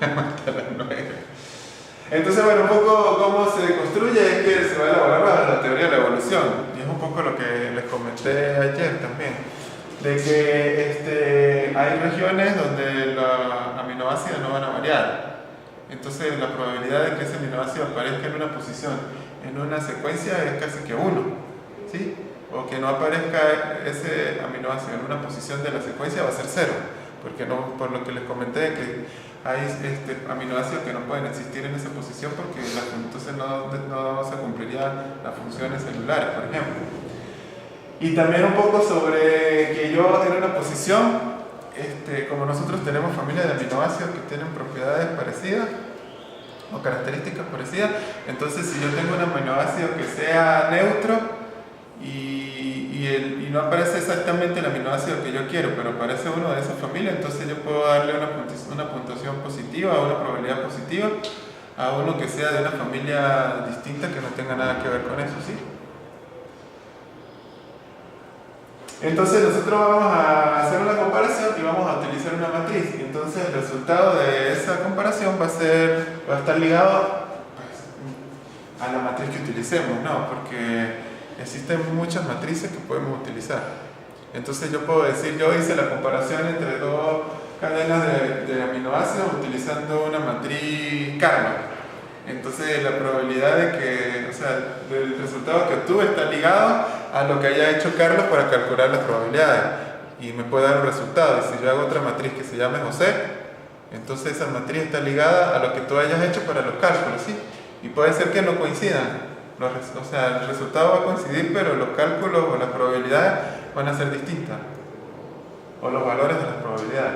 hasta las 9. Entonces, bueno, un poco cómo se construye es que se va a elaborar la teoría de la evolución. Y es un poco lo que les comenté ayer también. De que hay regiones donde los aminoácidos no van a variar. Entonces, la probabilidad de que ese aminoácido aparezca en una posición, en una secuencia, es casi que 1. ¿Sí? O que no aparezca ese aminoácido en una posición de la secuencia va a ser 0. Porque no, por lo que les comenté, que hay aminoácidos que no pueden existir en esa posición porque entonces no se cumplirían las funciones celulares, por ejemplo. Y también un poco sobre que yo en una posición, como nosotros tenemos familias de aminoácidos que tienen propiedades parecidas o características parecidas, entonces si yo tengo un aminoácido que sea neutro y no aparece exactamente el aminoácido que yo quiero, pero aparece uno de esa familia, entonces yo puedo darle una puntuación positiva o una probabilidad positiva a uno que sea de una familia distinta que no tenga nada que ver con eso, ¿sí? Entonces nosotros vamos a hacer una comparación y vamos a utilizar una matriz. Entonces el resultado de esa comparación va a estar ligado pues, a la matriz que utilicemos, ¿no? Porque existen muchas matrices que podemos utilizar. Entonces yo puedo decir, yo hice la comparación entre dos cadenas de aminoácidos utilizando una matriz karma. Entonces la probabilidad de que, o sea, el resultado que obtuve está ligado a lo que haya hecho Carlos para calcular las probabilidades y me puede dar un resultado. Y si yo hago otra matriz que se llame José, entonces esa matriz está ligada a lo que tú hayas hecho para los cálculos, ¿sí? Y puede ser que no coincidan. O sea, el resultado va a coincidir, pero los cálculos o las probabilidades van a ser distintas, o los valores de las probabilidades.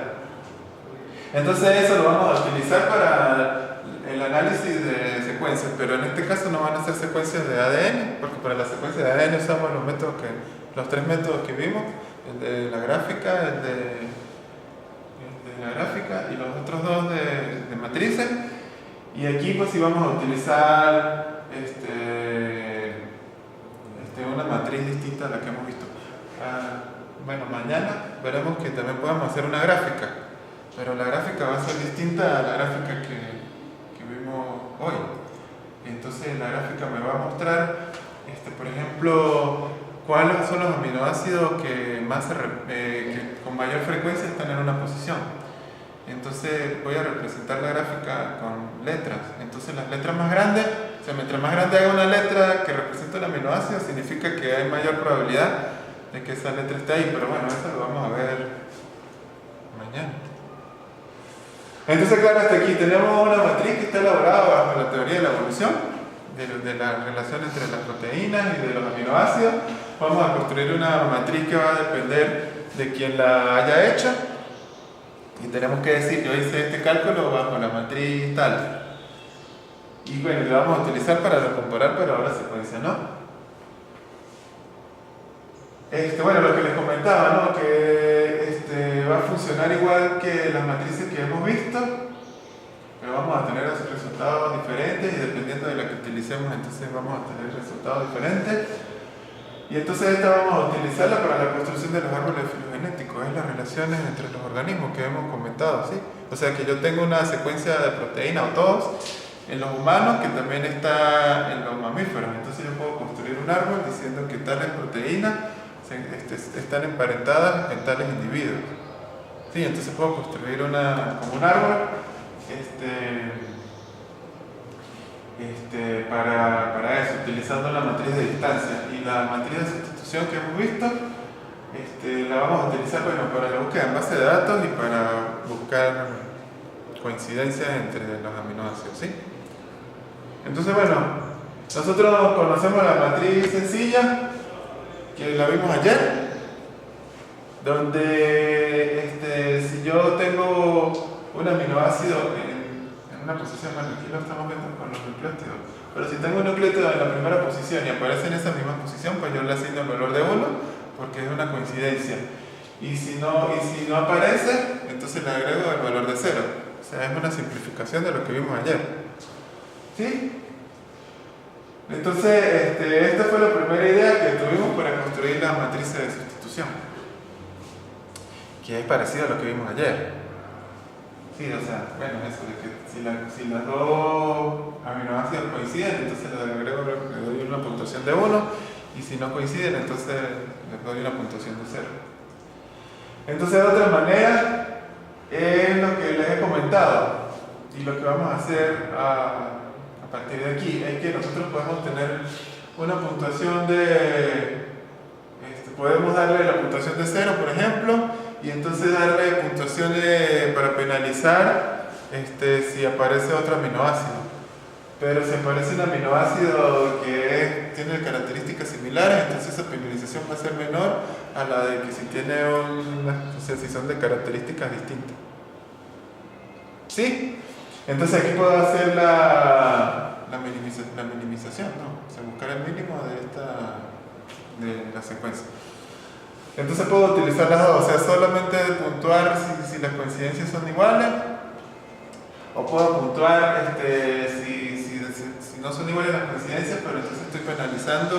Entonces eso lo vamos a utilizar para el análisis de secuencias, pero en este caso no van a ser secuencias de ADN, porque para la secuencia de ADN usamos los 3 métodos que vimos, el de la gráfica, el de la gráfica y los otros 2 de matrices. Y aquí pues sí vamos a utilizar una matriz distinta a la que hemos visto. Bueno, mañana veremos que también podemos hacer una gráfica, pero la gráfica va a ser distinta a la gráfica que vimos hoy. Entonces la gráfica me va a mostrar, por ejemplo, cuáles son los aminoácidos que con mayor frecuencia están en una posición. Entonces voy a representar la gráfica con letras. Entonces las letras más grandes, o sea, mientras más grande haga una letra que representa un aminoácido, significa que hay mayor probabilidad de que esa letra esté ahí. Pero bueno, eso lo vamos a ver mañana. Entonces, claro, hasta aquí tenemos una matriz que está elaborada bajo la teoría de la evolución, de la relación entre las proteínas y de los aminoácidos. Vamos a construir una matriz que va a depender de quien la haya hecho. Y tenemos que decir, yo hice este cálculo bajo la matriz tal. Y bueno, lo vamos a utilizar para comparar, pero ahora secuencia, ¿no? Bueno, lo que les comentaba, ¿no? Que va a funcionar igual que las matrices que hemos visto, pero vamos a tener resultados diferentes y dependiendo de la que utilicemos, entonces vamos a tener resultados diferentes. Y entonces esta vamos a utilizarla para la construcción de los árboles filogenéticos, es las relaciones entre los organismos que hemos comentado, ¿sí? O sea que yo tengo una secuencia de proteínas, o todos, en los humanos, que también está en los mamíferos. Entonces yo puedo construir un árbol diciendo que tales proteínas están emparentadas en tales individuos. Sí, entonces puedo construir como un árbol para eso, utilizando la matriz de distancia. Y la matriz de sustitución que hemos visto, la vamos a utilizar para la búsqueda en base de datos y para buscar coincidencias entre los aminoácidos, ¿sí? Entonces, bueno, nosotros conocemos la matriz sencilla, que la vimos ayer, donde si yo tengo un aminoácido en una posición, bueno, aquí lo estamos viendo con los nucleótidos, pero si tengo un nucleótido en la primera posición y aparece en esa misma posición, pues yo le asigno el valor de 1 porque es una coincidencia. Y si no aparece, entonces le agrego el valor de 0. O sea, es una simplificación de lo que vimos ayer. ¿Sí? Entonces, esta fue la primera idea que tuvimos para construir la matriz de sustitución, que es parecida a lo que vimos ayer. Sí, o sea, bueno, eso de que si las dos aminoácidos coinciden, entonces le doy una puntuación de 1, y si no coinciden, entonces les doy una puntuación de 0. Entonces, de otra manera, es lo que les he comentado, y lo que vamos a hacer a partir de aquí es que nosotros podemos tener una puntuación de, podemos darle la puntuación de 0, por ejemplo, y entonces darle puntuaciones para penalizar si aparece otro aminoácido. Pero si aparece un aminoácido que tiene características similares, entonces esa penalización va a ser menor a la de que si tiene si son de características distintas. ¿Sí? Entonces aquí puedo hacer la minimización, ¿no? O sea, buscar el mínimo de la secuencia. Entonces puedo utilizar las dos, o sea, solamente puntuar si las coincidencias son iguales, o puedo puntuar si no son iguales las coincidencias, pero entonces estoy penalizando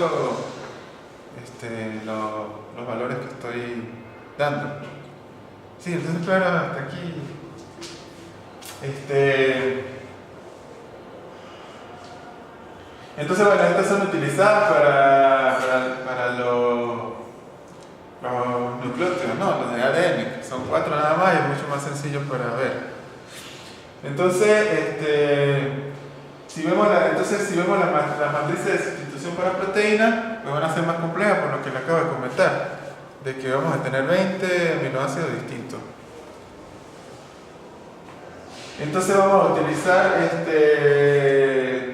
los valores que estoy dando. Sí, entonces claro, hasta aquí. Entonces, bueno, estas son utilizadas para los nucleótidos, ¿no? Los de ADN, que son 4 nada más y es mucho más sencillo para ver. Entonces, si vemos las matrices de sustitución para proteína, pues van a ser más complejas por lo que le acabo de comentar, de que vamos a tener 20 aminoácidos distintos. Entonces vamos a utilizar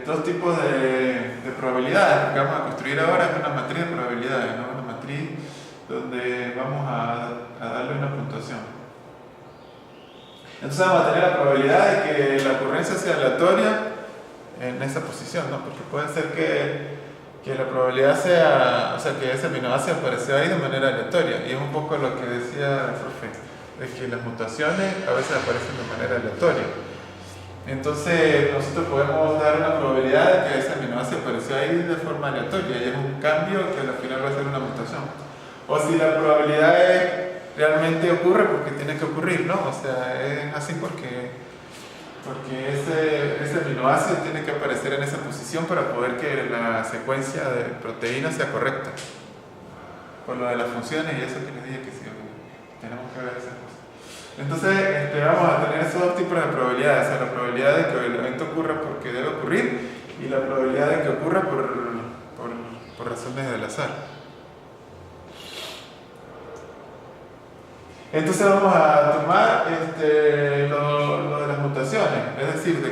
dos tipos de probabilidades. Lo que vamos a construir ahora es una matriz de probabilidades, ¿no? Una matriz donde vamos a darle una puntuación. Entonces vamos a tener la probabilidad de que la ocurrencia sea aleatoria en esa posición, ¿no? Porque puede ser que la probabilidad sea, o sea, que ese aminoácido apareció ahí de manera aleatoria. Y es un poco lo que decía el profe, de que las mutaciones a veces aparecen de manera aleatoria. Entonces nosotros podemos dar una probabilidad de que ese aminoácido apareció ahí de forma aleatoria y es un cambio que al final va a ser una mutación. O si la probabilidad realmente ocurre porque tiene que ocurrir, ¿no? O sea, es así porque ese aminoácido tiene que aparecer en esa posición para poder que la secuencia de proteínas sea correcta. Por lo de las funciones y eso que les dije que sí, tenemos que ver esas cosas. Entonces, vamos a tener esos dos tipos de probabilidades, o sea, la probabilidad de que el evento ocurra porque debe ocurrir y la probabilidad de que ocurra por razones del azar. Entonces vamos a tomar lo de las mutaciones, es decir, de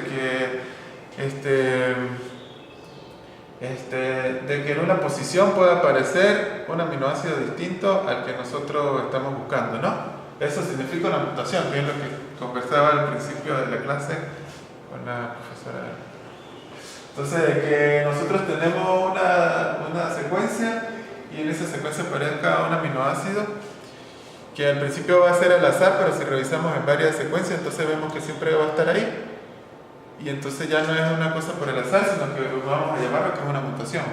que en una posición pueda aparecer un aminoácido distinto al que nosotros estamos buscando, ¿no? Eso significa una mutación, que es lo que conversaba al principio de la clase con la profesora. Entonces, de que nosotros tenemos una secuencia y en esa secuencia aparezca un aminoácido que al principio va a ser al azar, pero si revisamos en varias secuencias, entonces vemos que siempre va a estar ahí. Y entonces ya no es una cosa por el azar, sino que vamos a llamarlo que es una mutación.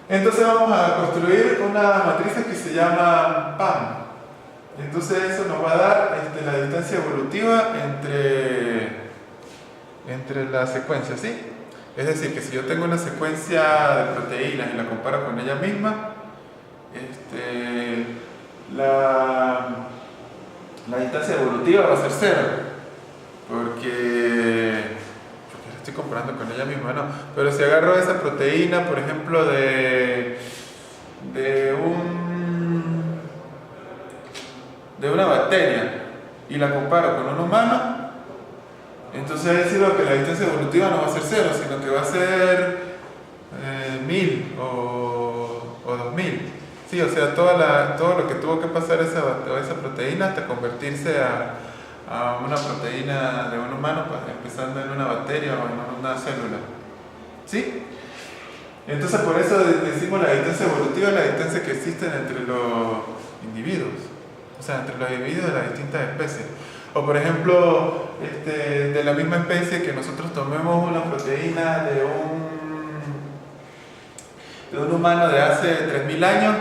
Entonces vamos a construir una matriz que se llama PAM. Entonces eso nos va a dar la distancia evolutiva entre las secuencias, ¿sí? Es decir, que si yo tengo una secuencia de proteínas y la comparo con ella misma, la distancia evolutiva va a ser 0, porque la estoy comparando con ella misma, no. Pero si agarro esa proteína, por ejemplo, de una bacteria y la comparo con un humano, entonces es decir que la distancia evolutiva no va a ser 0, sino que va a ser 1000 o 2000. Sí, o sea, todo lo que tuvo que pasar esa proteína hasta convertirse a una proteína de un humano, empezando en una bacteria o en una célula. ¿Sí? Entonces por eso decimos la distancia evolutiva es la distancia que existe entre los individuos, o sea, entre los individuos de las distintas especies. O por ejemplo, de la misma especie que nosotros tomemos una proteína de un humano de hace 3000 años,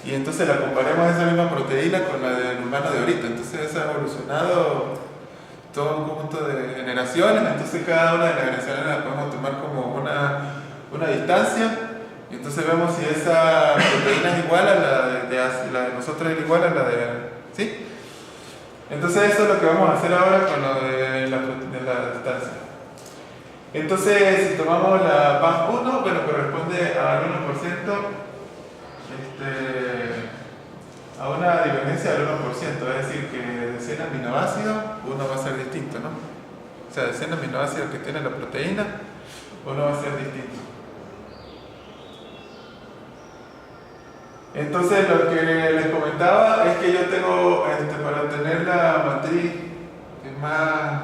y entonces la comparemos esa misma proteína con la del humano de ahorita. Entonces ha evolucionado todo un conjunto de generaciones, entonces cada una de las generaciones la podemos tomar como una distancia, y entonces vemos si esa proteína es igual a la de nosotros, es igual a la de... ¿sí? Entonces eso es lo que vamos a hacer ahora con lo de la distancia. Entonces si tomamos la PAM1, bueno, corresponde al 1%, a una divergencia del 1%, es decir, que de 100 aminoácidos uno va a ser distinto, ¿no? O sea, de 100 aminoácidos que tiene la proteína, uno va a ser distinto. Entonces lo que les comentaba es que yo tengo, para obtener la matriz más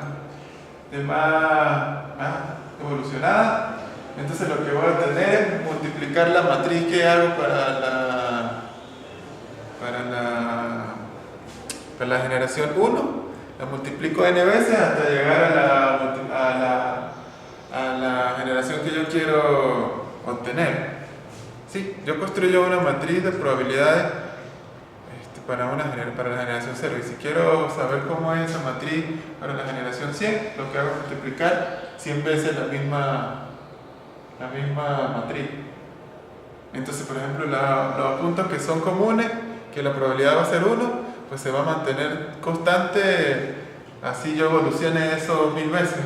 evolucionada, entonces lo que voy a obtener es multiplicar la matriz que hago para la generación 1, la multiplico n veces hasta llegar a la generación que yo quiero obtener. Sí, yo construyo una matriz de probabilidades para la generación 0, y si quiero saber cómo es esa matriz para la generación 100, lo que hago es multiplicar 100 veces la misma matriz. Entonces, por ejemplo, los puntos que son comunes, que la probabilidad va a ser 1, pues se va a mantener constante, así yo evolucione eso 1000 veces.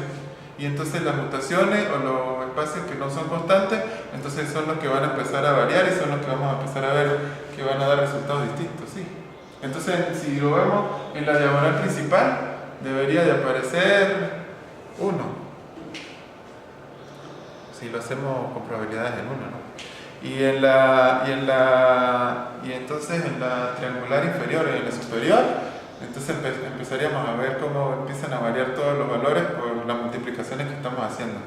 Y entonces las mutaciones o los espacios que no son constantes, entonces son los que van a empezar a variar y son los que vamos a empezar a ver que van a dar resultados distintos, ¿sí? Entonces, si lo vemos en la diagonal principal, debería de aparecer 1. Si lo hacemos con probabilidades en 1, ¿no? Y entonces en la triangular inferior y en la superior, entonces empezaríamos a ver cómo empiezan a variar todos los valores por las multiplicaciones que estamos haciendo.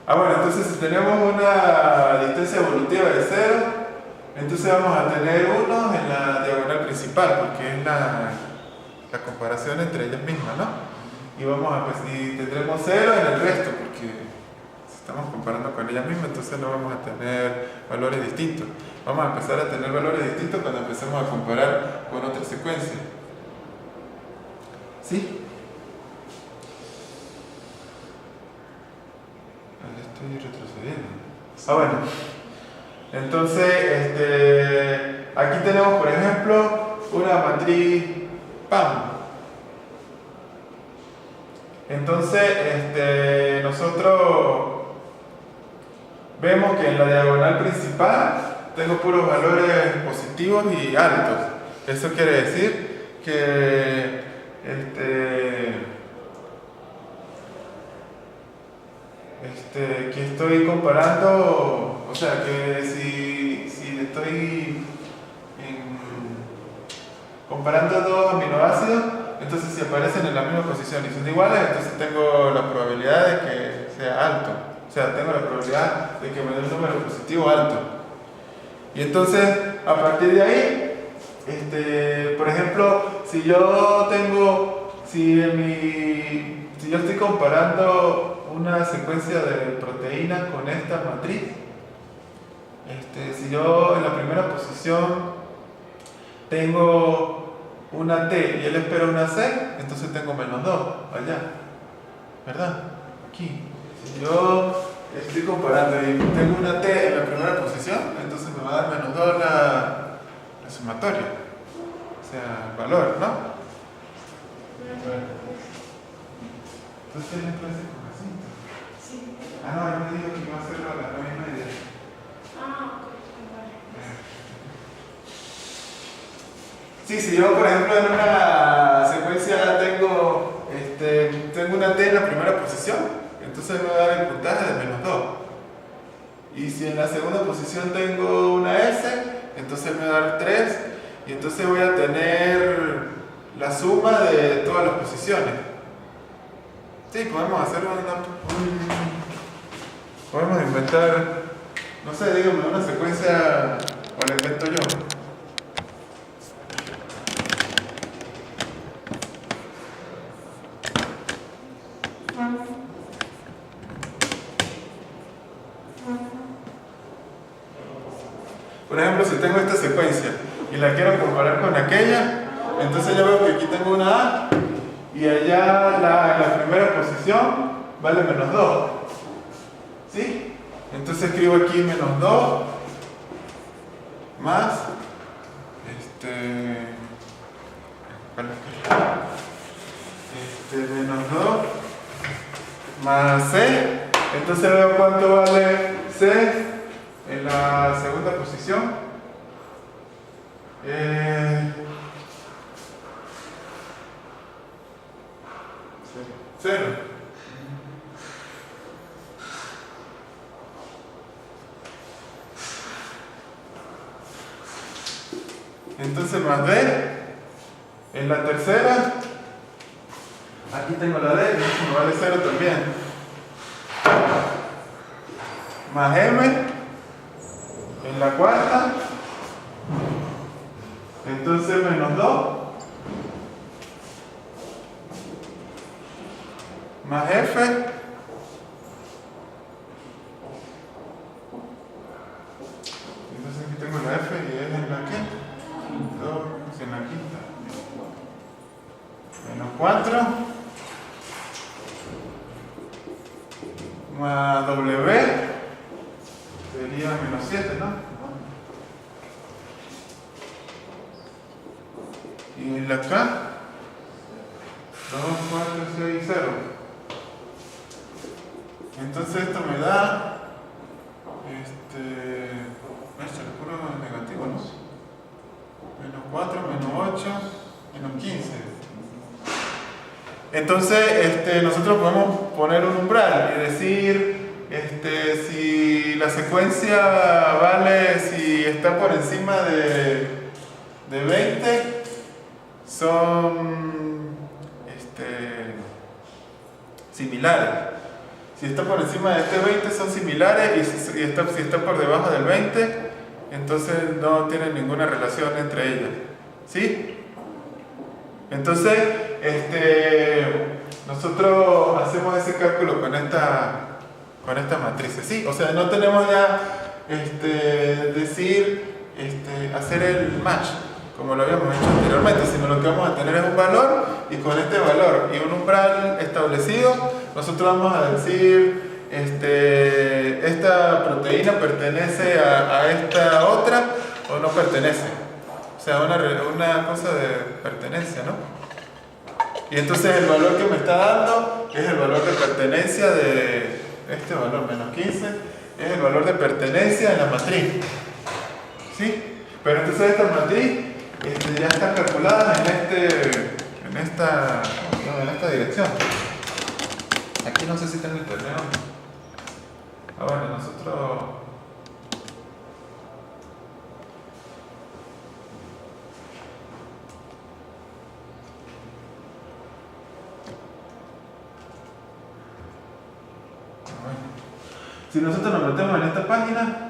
Bueno, entonces si tenemos una distancia evolutiva de 0, entonces vamos a tener 1 en la diagonal principal, porque es la comparación entre ellas mismas, ¿no? Y tendremos 0 en el resto, porque si estamos comparando con ellas mismas, entonces no vamos a tener valores distintos. Vamos a empezar a tener valores distintos cuando empecemos a comparar con otra secuencia. ¿Sí? Estoy retrocediendo. Bueno. Entonces, aquí tenemos, por ejemplo, una matriz PAM. Entonces, nosotros vemos que en la diagonal principal tengo puros valores positivos y altos. Eso quiere decir que que estoy comparando, o sea, que si estoy comparando dos aminoácidos, entonces si aparecen en la misma posición y son iguales, entonces tengo la probabilidad de que sea alto. O sea, tengo la probabilidad de que me dé un número positivo alto. Y entonces, a partir de ahí, por ejemplo, si yo estoy comparando una secuencia de proteínas con esta matriz, si yo en la primera posición tengo una T y él espera una C, entonces tengo -2 allá, ¿verdad? Aquí. Si yo estoy comparando y tengo una T en la primera posición, entonces me va a dar -2 la sumatoria, o sea, el valor, ¿no? Entonces es clase con Jacinto. Sí. No, yo me dijo que iba a hacerlo a las 9:30. Sí, si yo por ejemplo en una secuencia tengo una T en la primera posición, entonces me va a dar el puntaje de -2. Y si en la segunda posición tengo una S, entonces me va a dar 3, y entonces voy a tener la suma de todas las posiciones. Sí, podemos hacer podemos inventar, no sé, dígame una secuencia, o la invento yo. Por ejemplo, si tengo esta secuencia y la quiero comparar con aquella, entonces yo veo que aquí tengo una A y allá la primera posición vale -2. ¿Sí? Entonces escribo aquí -2 más -2 más C. Entonces veo cuánto vale C en la segunda posición. 0. Entonces más D en la tercera. Aquí tengo la D, me vale 0 también. Más M en la cuarta. Entonces -2 más F entonces aquí tengo la F y es en la quinta. En la quinta. -4 más W sería -7, ¿no? Y en la K 2, 4, 6, 0. Entonces esto me da es el puro negativo, ¿no? -4, -8, -15. Entonces nosotros podemos poner un umbral y decir si la secuencia vale, si está por encima de 20, son similares. Si está por encima de este 20 son similares, y si está por debajo del 20, entonces no tienen ninguna relación entre ellas. ¿Sí? Entonces, nosotros hacemos ese cálculo con esta matriz. ¿Sí? O sea, no tenemos ya hacer el match como lo habíamos hecho anteriormente, sino lo que vamos a tener es un valor, y con este valor y un umbral establecido, nosotros vamos a decir esta proteína pertenece a esta otra o no pertenece. O sea, una cosa de pertenencia, ¿no? Y entonces el valor que me está dando es el valor de pertenencia de este valor, -15, es el valor de pertenencia en la matriz. ¿Sí? Pero entonces esta matriz ya está calculada en esta dirección. Aquí no sé si está en el terreno. Bueno, nosotros si nosotros nos metemos en esta página,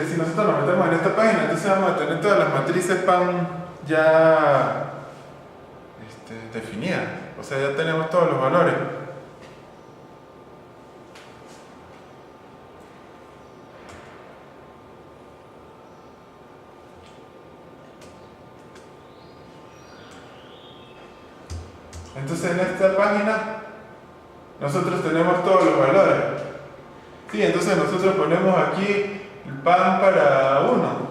si nosotros nos metemos en esta página, entonces vamos a tener todas las matrices PAM ya definidas. O sea, ya tenemos todos los valores. Entonces en esta página nosotros tenemos todos los valores. Sí, entonces nosotros ponemos aquí el PAM para 1.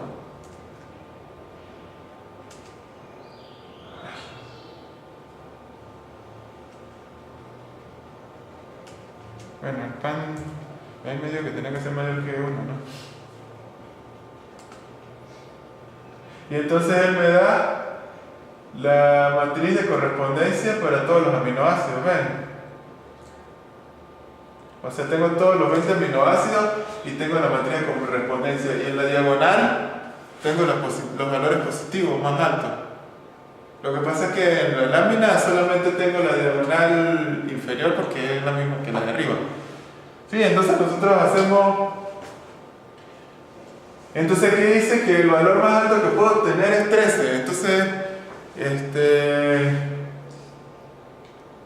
Bueno, el PAM ahí me dijo que tenía que ser mayor que 1, ¿no? Y entonces él me da la matriz de correspondencia para todos los aminoácidos, ¿ven? O sea, tengo todos los 20 aminoácidos y tengo la matriz de correspondencia. Y en la diagonal tengo los valores positivos más altos. Lo que pasa es que en la lámina solamente tengo la diagonal inferior porque es la misma que la de arriba. Sí, entonces nosotros hacemos Entonces aquí dice que el valor más alto que puedo obtener es 13. Entonces,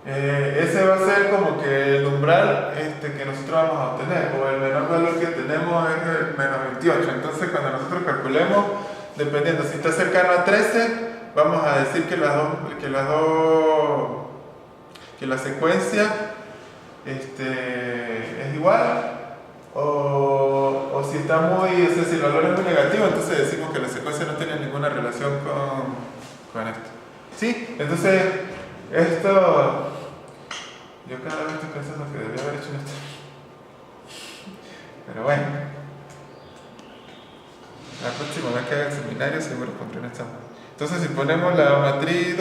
ese va a ser como que el umbral que nosotros vamos a obtener, o el menor valor que tenemos es el menos 28. Entonces cuando nosotros calculemos, dependiendo si está cercano a 13, vamos a decir que la secuencia es igual, o si está muy, o sea, si el valor es muy negativo, entonces decimos que la secuencia no tiene ninguna relación con esto. ¿Sí? Entonces, esto, yo cada vez estoy pensando que debería haber hecho esto. Pero bueno, la próxima vez que haga el seminario seguro pondré una esta. Entonces, si ponemos la matriz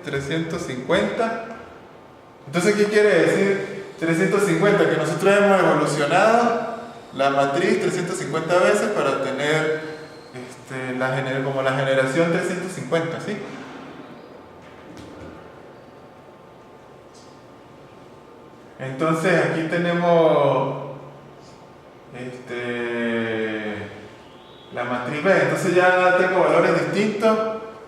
350, entonces, ¿qué quiere decir 350? Que nosotros hemos evolucionado la matriz 350 veces para obtener como la generación 350, ¿sí? Entonces aquí tenemos la matriz B, entonces ya tengo valores distintos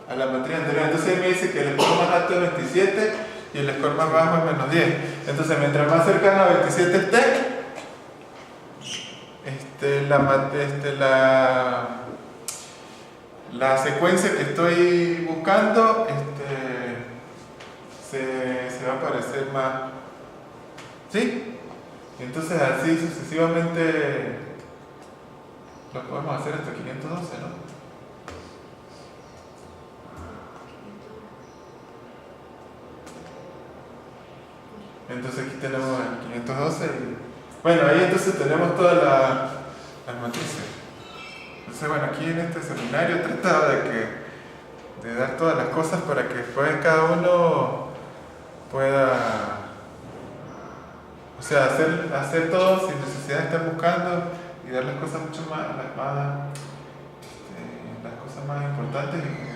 a la matriz anterior. Entonces me dice que el score más alto es 27 y el score más bajo es menos 10. Entonces mientras más cercano a 27 esté, la secuencia que estoy buscando se va a parecer más, ¿sí? Entonces así sucesivamente lo podemos hacer hasta 512, ¿no? Entonces aquí tenemos el 512 y bueno, ahí entonces tenemos todas las matrices. Entonces bueno, aquí en este seminario he tratado de dar todas las cosas para que después cada uno pueda, o sea, hacer todo sin necesidad de estar buscando y dar las cosas mucho más, las cosas más importantes y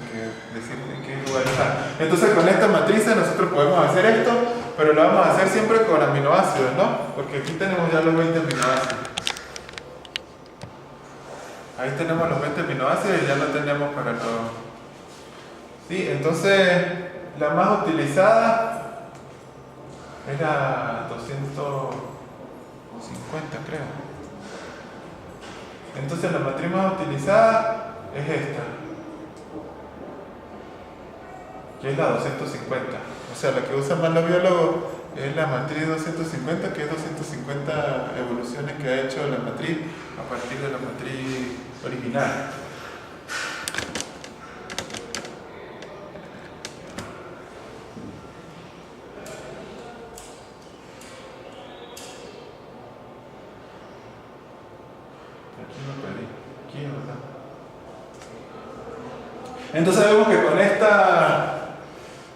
decir en qué lugar está. Entonces con esta matriz nosotros podemos hacer esto, pero lo vamos a hacer siempre con aminoácidos, ¿no? Porque aquí tenemos ya los 20 aminoácidos. Ahí tenemos los 20 aminoácidos y ya no tenemos para todo. Sí, entonces la más utilizada es la 250, creo. Entonces la matriz más utilizada es esta, que es la 250. O sea, la que usan más los biólogos es la matriz 250, que es 250 evoluciones que ha hecho la matriz a partir de la matriz original. Aquí me perdí. Aquí, ¿verdad? Entonces vemos que con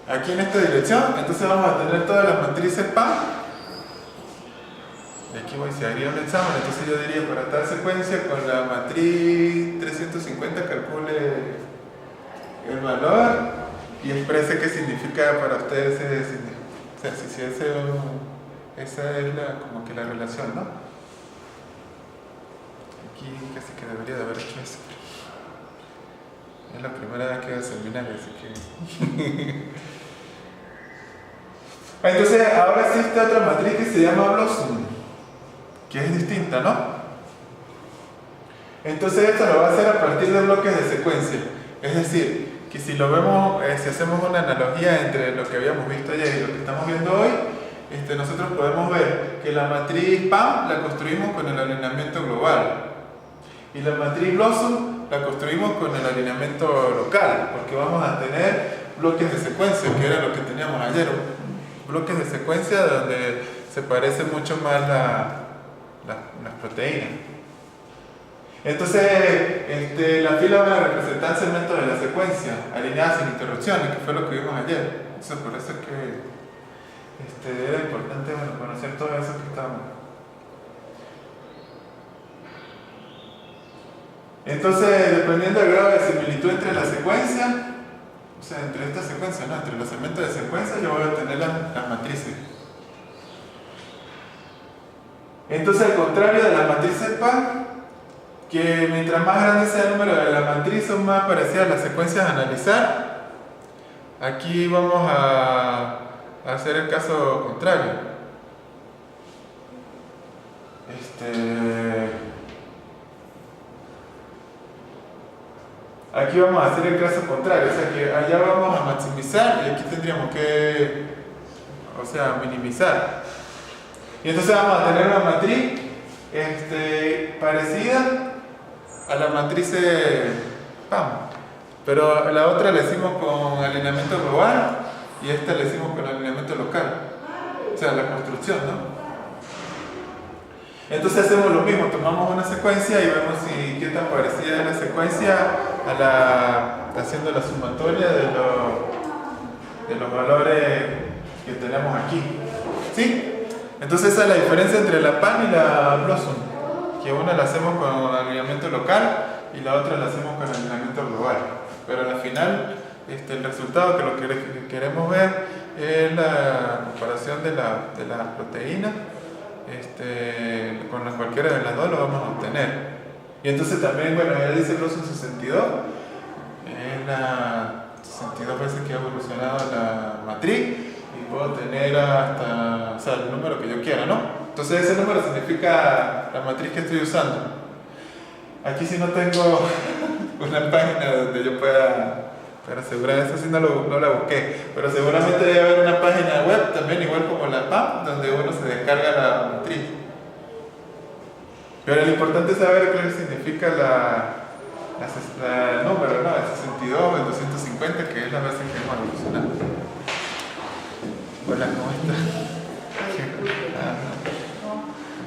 aquí en esta dirección, entonces vamos a tener todas las matrices PAM. Y aquí si haría un examen, entonces yo diría para tal secuencia con la matriz 350 calcule el valor y exprese qué significa para ustedes ese, o sea, si esa es como que la relación, ¿no? Aquí casi que debería de haber hecho eso. Es la primera vez que voy a seminario, así que... Entonces ahora existe otra matriz que se llama Blossom, que es distinta, ¿no? Entonces esto lo va a hacer a partir de bloques de secuencia. Es decir, que si lo vemos, si hacemos una analogía entre lo que habíamos visto ayer y lo que estamos viendo hoy, nosotros podemos ver que la matriz PAM la construimos con el alineamiento global y la matriz Blossom la construimos con el alineamiento local, porque vamos a tener bloques de secuencia, que era lo que teníamos ayer, bloques de secuencia donde se parecen mucho más las proteínas. Entonces, la fila va a representar segmentos de la secuencia, alineadas sin interrupciones, que fue lo que vimos ayer. Entonces, por eso es que era importante conocer todo eso que estamos. Entonces, dependiendo del grado de similitud entre la secuencia, o sea, entre esta secuencia, ¿no? Entre los segmentos de secuencia, yo voy a obtener las matrices. Entonces, al contrario de las matrices PAM, que mientras más grande sea el número de la matriz son más parecidas las secuencias a analizar. Aquí vamos a hacer el caso contrario. Aquí vamos a hacer el caso contrario, o sea que allá vamos a maximizar y aquí tendríamos que, o sea, minimizar. Y entonces vamos a tener una matriz parecida a la matriz PAM, pero la otra la hicimos con alineamiento global y esta la hicimos con alineamiento local, o sea, la construcción, ¿no? Entonces hacemos lo mismo, tomamos una secuencia y vemos si qué tan parecida es la secuencia haciendo la sumatoria de los valores que tenemos aquí. ¿Sí? Entonces esa es la diferencia entre la PAM y la Blossom, que una la hacemos con alineamiento local y la otra la hacemos con alineamiento global. Pero al final el resultado que lo que queremos ver es la comparación de las proteínas. Con cualquiera de las dos lo vamos a obtener. Y entonces también, bueno, ya dice Blossom 62, en la 62 veces que ha evolucionado la matriz y puedo tener hasta, o sea, el número que yo quiera, ¿no? Entonces ese número significa la matriz que estoy usando. Aquí sí no tengo una página donde yo pueda asegurar eso, sí no la busqué, pero seguramente debe haber una página web también igual como la PAM donde uno se descarga la matriz. Pero lo importante es saber qué significa el número, ¿no? El 62 o el 250, que es la base que hemos evolucionado. Hola, ¿cómo estás?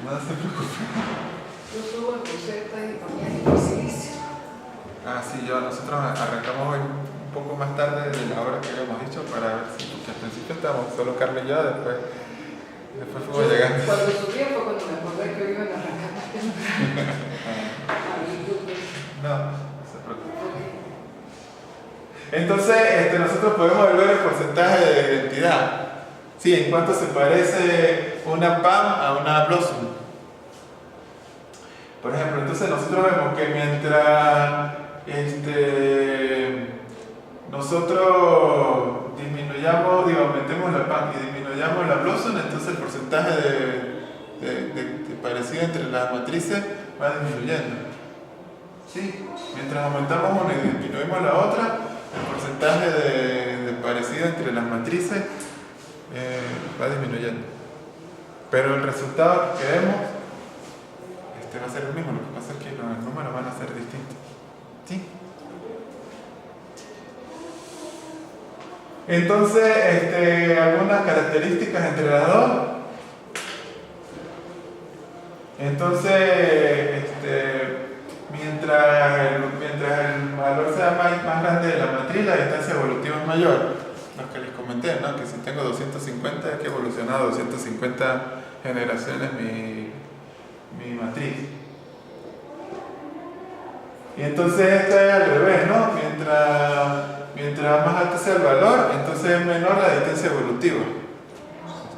No se preocupe. Yo subo el concepto y también el silicio. Sí, nosotros arrancamos hoy un poco más tarde de la hora que habíamos dicho para ver si, porque al principio estábamos solo Carmen y yo, después fuimos llegando. Cuando subí fue cuando me acordé que iban a arrancar más temprano. No se preocupe. Entonces, nosotros podemos ver el porcentaje de identidad. Sí, en cuánto se parece una PAM a una Blossom. Por ejemplo, entonces nosotros vemos que mientras nosotros aumentemos la PAM y disminuyamos la Blossom, entonces el porcentaje de parecido entre las matrices va disminuyendo. ¿Sí? Mientras aumentamos una y disminuimos la otra, el porcentaje de parecido entre las matrices va disminuyendo. Pero el resultado que queremos va a ser el mismo, lo que pasa es que los números van a ser distintos. ¿Sí? Entonces, algunas características entre las dos. Entonces, mientras el valor sea más grande de la matriz, la distancia evolutiva es mayor. Los que les comenté, ¿no? Que si tengo 250 es que he evolucionado 250 generaciones mi matriz. Y entonces esta es al revés, ¿no? Mientras más alto sea el valor, entonces es menor la distancia evolutiva.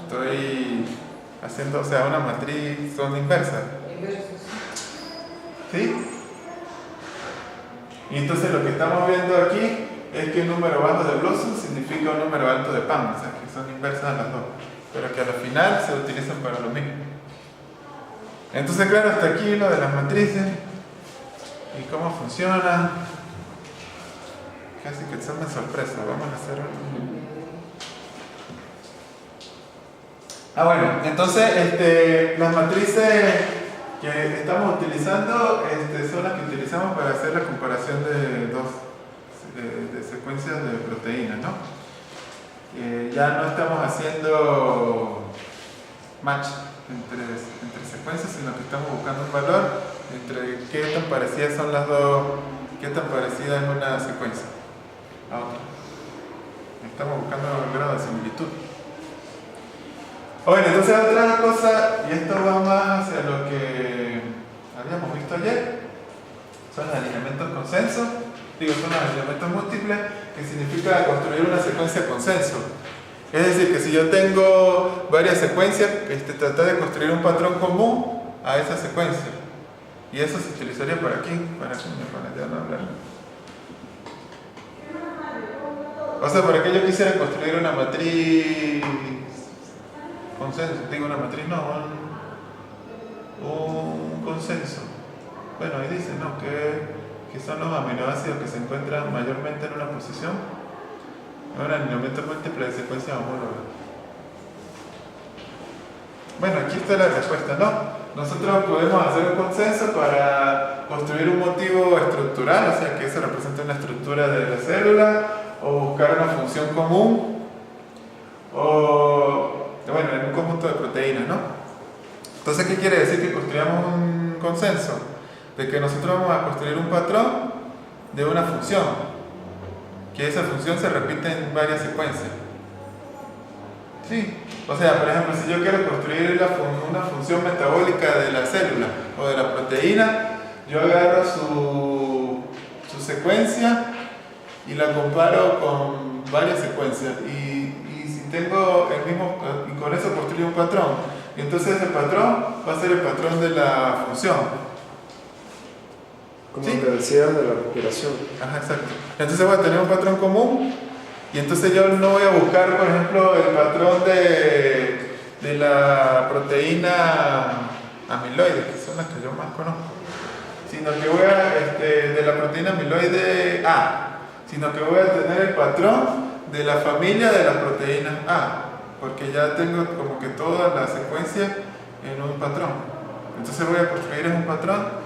Estoy haciendo, o sea, una matriz son inversa. ¿Sí? Y entonces lo que estamos viendo aquí es que un número bajo de Blossom significa un número alto de PAM, o sea, que son inversas las dos, pero que al final se utilizan para lo mismo. Entonces, claro, hasta aquí lo de las matrices y cómo funciona. Casi que examen sorpresa, vamos a hacer bueno, entonces las matrices que estamos utilizando son las que utilizamos para hacer la comparación de secuencias de proteínas, ¿no? Ya no estamos haciendo match entre secuencias, sino que estamos buscando un valor entre qué tan parecidas son las dos, qué tan parecida es una secuencia a otra. Estamos buscando el grado de similitud. Bueno, entonces otra cosa, y esto va más hacia lo que habíamos visto ayer, son los alineamientos consenso. Son los alineamientos múltiples, que significa construir una secuencia consenso. Es decir, que si yo tengo varias secuencias, tratar de construir un patrón común a esa secuencia. Y eso se utilizaría para aquí, para ya no hablar. O sea, para que yo quisiera construir una matriz consenso, digo una matriz, no, un consenso. Bueno, ahí dice, ¿no? Que son los aminoácidos que se encuentran mayormente en una posición, en un alineamiento múltiple de secuencias homólogas. Bueno, aquí está la respuesta, ¿no? Nosotros podemos hacer un consenso para construir un motivo estructural, o sea, que eso representa una estructura de la célula, o buscar una función común, o, bueno, en un conjunto de proteínas, ¿no? Entonces, ¿qué quiere decir que construyamos un consenso? De que nosotros vamos a construir un patrón de una función, que esa función se repite en varias secuencias. Sí, o sea, por ejemplo, si yo quiero construir una función metabólica de la célula o de la proteína, yo agarro su secuencia y la comparo con varias secuencias y si tengo el mismo, y con eso construyo un patrón, y entonces ese patrón va a ser el patrón de la función. Como ¿Sí? te decía de la respiración. Ajá, exacto. Entonces voy a tener un patrón común y entonces yo no voy a buscar, por ejemplo, el patrón de la proteína amiloide, que son las que yo más conozco, sino que voy a, de la proteína amiloide A, sino que voy a tener el patrón de la familia de las proteínas A, porque ya tengo como que toda la secuencia en un patrón. Entonces voy a construir un patrón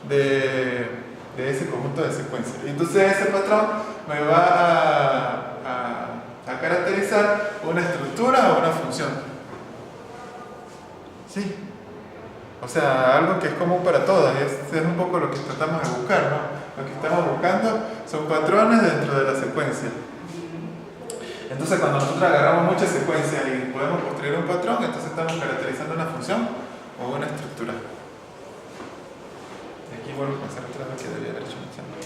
de ese conjunto de secuencias. Y entonces ese patrón me va a caracterizar una estructura o una función. ¿Sí? O sea, algo que es común para todas, es un poco lo que tratamos de buscar, ¿no? Lo que estamos buscando son patrones dentro de la secuencia. Entonces, cuando nosotros agarramos muchas secuencias y podemos construir un patrón, entonces estamos caracterizando una función o una estructura. Aquí vuelvo a pensar otra vez que debía haber hecho un ejemplo.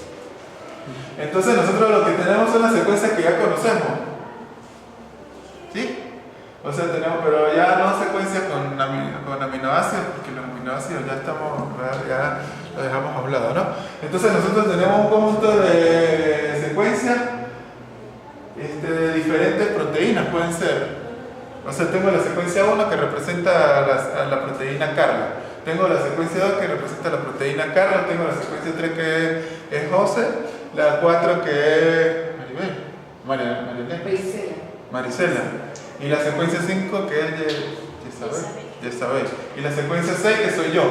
Entonces, nosotros lo que tenemos son las secuencias que ya conocemos. ¿Sí? O sea, tenemos, pero ya no secuencias con aminoácidos, porque los aminoácidos ya lo dejamos hablado, ¿no? Entonces nosotros tenemos un conjunto de secuencias de diferentes proteínas, pueden ser. O sea, tengo la secuencia 1 que representa a la proteína Carla. Tengo la secuencia 2 que representa a la proteína Carla. Tengo la secuencia 3 que es José. La 4 que es Marisela. Y la secuencia 5 que es Yesabel. Y la secuencia 6 que soy yo.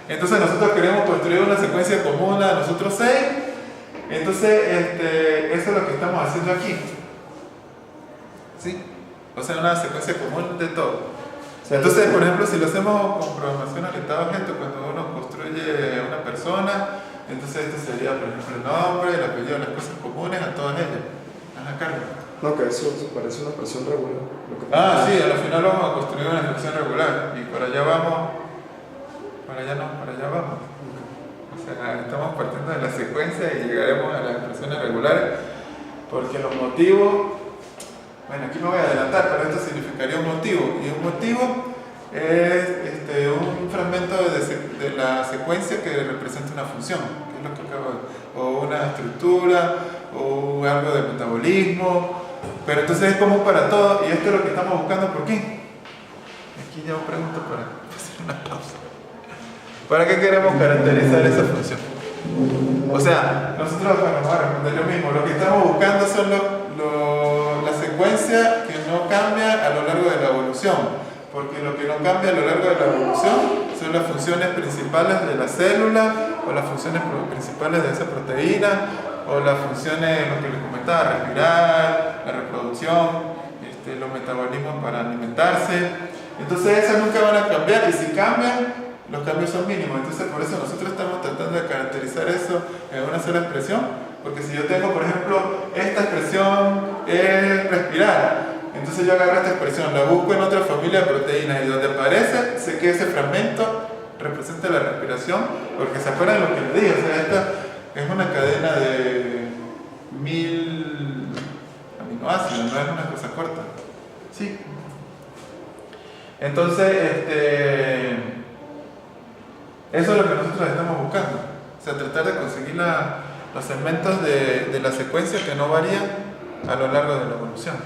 Entonces nosotros queremos construir una secuencia común a nosotros 6. Entonces eso es lo que estamos haciendo aquí. ¿Sí? O sea, una secuencia común de todo. Entonces, por ejemplo, si lo hacemos con programación orientada a objetos, cuando uno construye una persona, entonces esto sería, por ejemplo, el nombre, el apellido, las cosas comunes a todas ellas. Ajá, Carlos. No, que eso parece una expresión regular. Sí, al final vamos a construir una expresión regular y para allá vamos. Para allá vamos. O sea, estamos partiendo de la secuencia y llegaremos a las expresiones regulares porque los motivos, bueno, aquí me voy a adelantar, pero esto significaría un motivo y un motivo es un fragmento de la secuencia que representa una función, que es lo que acabo de, o una estructura o algo de metabolismo. Pero entonces es común para todo y esto es lo que estamos buscando. ¿Por qué? Aquí ya pregunto para hacer una pausa. ¿Para qué queremos caracterizar esa función? O sea, nosotros vamos a responder lo mismo. Lo que estamos buscando son la secuencia que no cambia a lo largo de la evolución. Porque lo que no cambia a lo largo de la evolución son las funciones principales de la célula o las funciones principales de esa proteína o las funciones, lo que les comentaba, respirar, la reproducción, los metabolismos para alimentarse. Entonces esas nunca van a cambiar y si cambian, los cambios son mínimos. Entonces por eso nosotros estamos tratando de caracterizar eso en una sola expresión, porque si yo tengo, por ejemplo, esta expresión es respirar, entonces yo agarro esta expresión, la busco en otra familia de proteínas y donde aparece, sé que ese fragmento representa la respiración, porque se acuerdan lo que les dije, o sea, esta es una cadena de 1000 aminoácidos, no es una cosa corta. Sí. Entonces, Eso es lo que nosotros estamos buscando. O sea, tratar de conseguir los segmentos de la secuencia que no varían a lo largo de la evolución.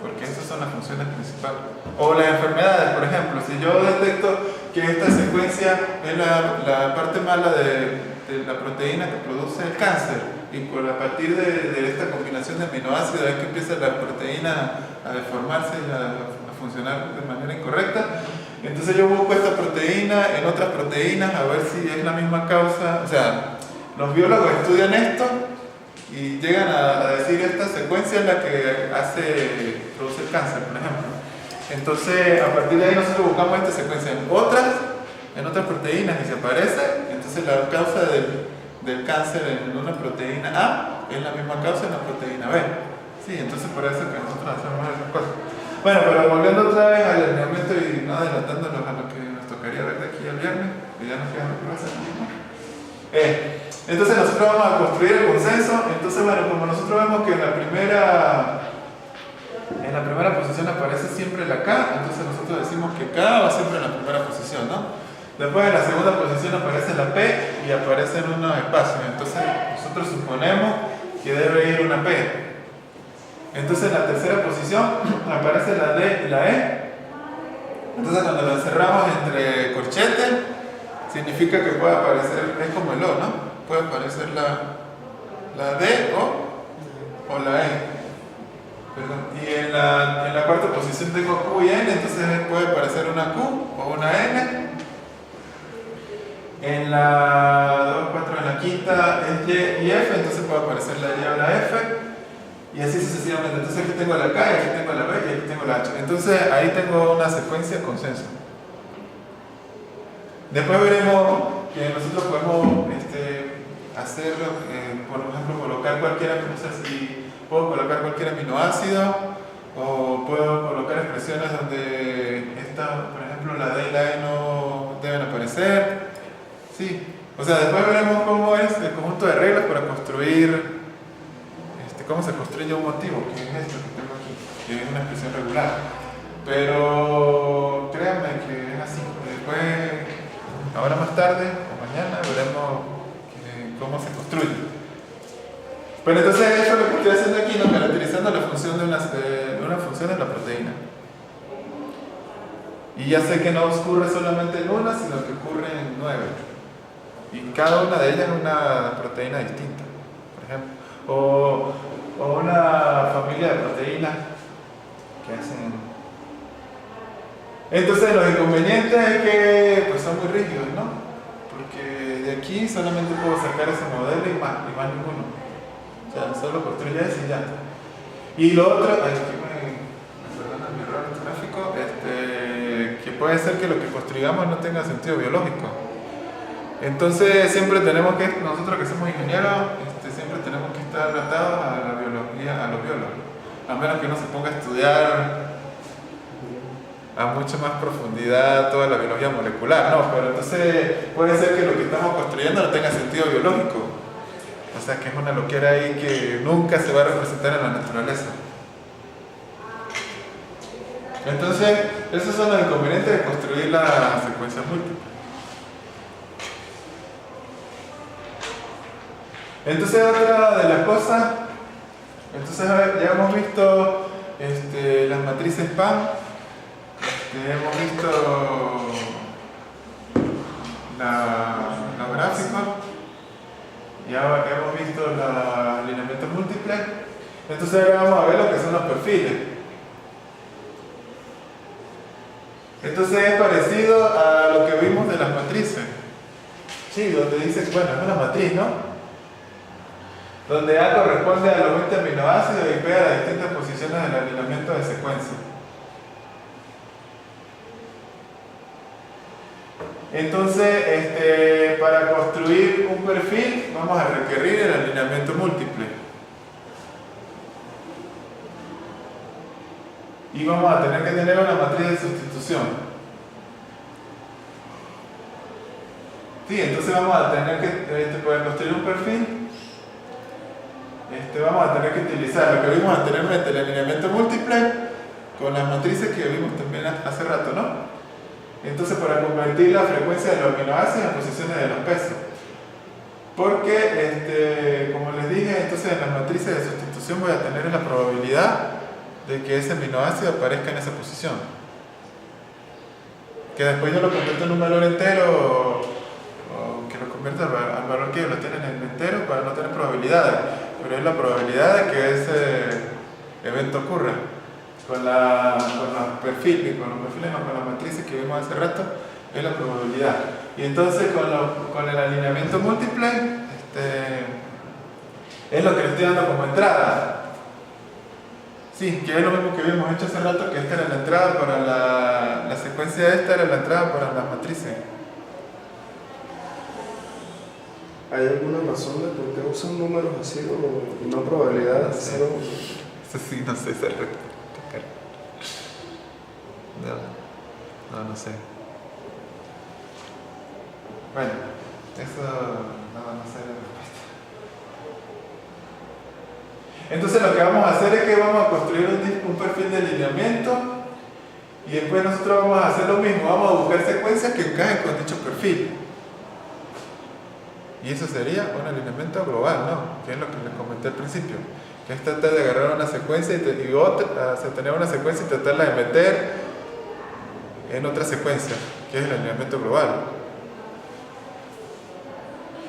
Porque esas son las funciones principales. O las enfermedades, por ejemplo. Si yo detecto que esta secuencia es la parte mala de la proteína que produce el cáncer, y a partir de esta combinación de aminoácidos es que empieza la proteína a deformarse y a funcionar de manera incorrecta, entonces yo busco esta proteína en otras proteínas a ver si es la misma causa. O sea, los biólogos estudian esto y llegan a decir esta secuencia es la que produce el cáncer, por ejemplo. Entonces, a partir de ahí nosotros buscamos esta secuencia en otras proteínas y si aparece, entonces la causa del cáncer en una proteína A es la misma causa en la proteína B. Sí, entonces por eso que nosotros hacemos esas cosas. Bueno, pero volviendo otra vez al alineamiento y no adelantándonos a lo que nos tocaría ver de aquí al viernes, que ya nos quedan clases. Entonces nosotros vamos a construir el consenso. Entonces, bueno, como nosotros vemos que en la primera posición aparece siempre la K, entonces nosotros decimos que K va siempre en la primera posición, ¿no? Después en la segunda posición aparece la P y aparecen unos espacios. Entonces nosotros suponemos que debe ir una P. Entonces en la tercera posición aparece la D y la E. Entonces cuando lo encerramos entre corchetes, significa que puede aparecer, es como el O, ¿no? Puede aparecer la D o la E. Perdón. Y en la cuarta posición tengo Q y N, entonces puede aparecer una Q o una N. En la 2, 4, en la quinta es Y y F, entonces puede aparecer la Y o la F. Y así sucesivamente. Entonces aquí tengo la K, y aquí tengo la B y aquí tengo la H. Entonces ahí tengo una secuencia consenso. Después veremos que nosotros podemos hacerlo, por ejemplo, colocar cualquier, no sé si puedo colocar cualquier aminoácido o puedo colocar expresiones donde por ejemplo, la D y la E no deben aparecer. Sí, o sea, después veremos cómo es el conjunto de reglas para construir, cómo se construye un motivo, que es esto que tengo aquí, que es una expresión regular. Pero créanme que es así. Después, ahora más tarde o mañana, veremos cómo se construye. Pero entonces eso es lo que estoy haciendo aquí, ¿no? Caracterizando la función de una función en la proteína. Y ya sé que no ocurre solamente en una, sino que ocurre en 9. Y cada una de ellas es una proteína distinta, por ejemplo. O una familia de proteínas que hacen. Entonces los inconvenientes es que pues, son muy rígidos, ¿no? Porque de aquí solamente puedo sacar ese modelo y más ninguno. O sea, solo construye eso y ya. Y lo otro, perdona mi error ortográfico, que puede ser que lo que construyamos no tenga sentido biológico. Entonces siempre tenemos que, nosotros que somos ingenieros, siempre tenemos que estar atados a la biología, a los biólogos. A menos que uno se ponga a estudiar a mucha más profundidad toda la biología molecular, no, pero entonces puede ser que lo que estamos construyendo no tenga sentido biológico. O sea que es una loquera ahí que nunca se va a representar en la naturaleza. Entonces, esos son los inconvenientes de construir la secuencia múltiple. Entonces, otra de las cosas, ya hemos visto las matrices PAM, hemos visto los gráficos, ya hemos visto los alineamientos múltiples. Entonces ahora vamos a ver lo que son los perfiles. Entonces es parecido a lo que vimos de las matrices. Sí, donde dice, bueno, es una matriz, ¿no? Donde A corresponde a los 20 aminoácidos y B a las distintas posiciones del alineamiento de secuencia. Entonces, para construir un perfil vamos a requerir el alineamiento múltiple. Y vamos a tener que tener una matriz de sustitución. Sí, entonces vamos a tener que, para construir un perfil, vamos a tener que utilizar lo que vimos anteriormente, el alineamiento múltiple, con las matrices que vimos también hace rato, ¿no? Entonces, para convertir la frecuencia de los aminoácidos en posiciones de los pesos. Porque, como les dije, entonces en las matrices de sustitución voy a tener la probabilidad de que ese aminoácido aparezca en esa posición. Que después yo lo convierto en un valor entero o que lo convierta al valor que lo tienen en entero para no tener probabilidades. Pero es la probabilidad de que ese evento ocurra. Con los perfiles, no, con las matrices que vimos hace rato, es la probabilidad. Y entonces con el alineamiento múltiple, es lo que le estoy dando como entrada. Sí, que es lo mismo que habíamos hecho hace rato, que esta era la entrada para la secuencia, esta era la entrada para las matrices. ¿Hay alguna razón de por qué usan números así o no probabilidades? No sé. Eso sí, no sé, se no sé. Bueno, eso no sé la respuesta. Entonces lo que vamos a hacer es que vamos a construir un perfil de alineamiento y después nosotros vamos a hacer lo mismo, vamos a buscar secuencias que encajen con dicho perfil. Y eso sería un alineamiento global, ¿no? Que es lo que les comenté al principio. Que es tratar de agarrar una secuencia y otra, tener una secuencia y tratarla de meter en otra secuencia, que es el alineamiento global.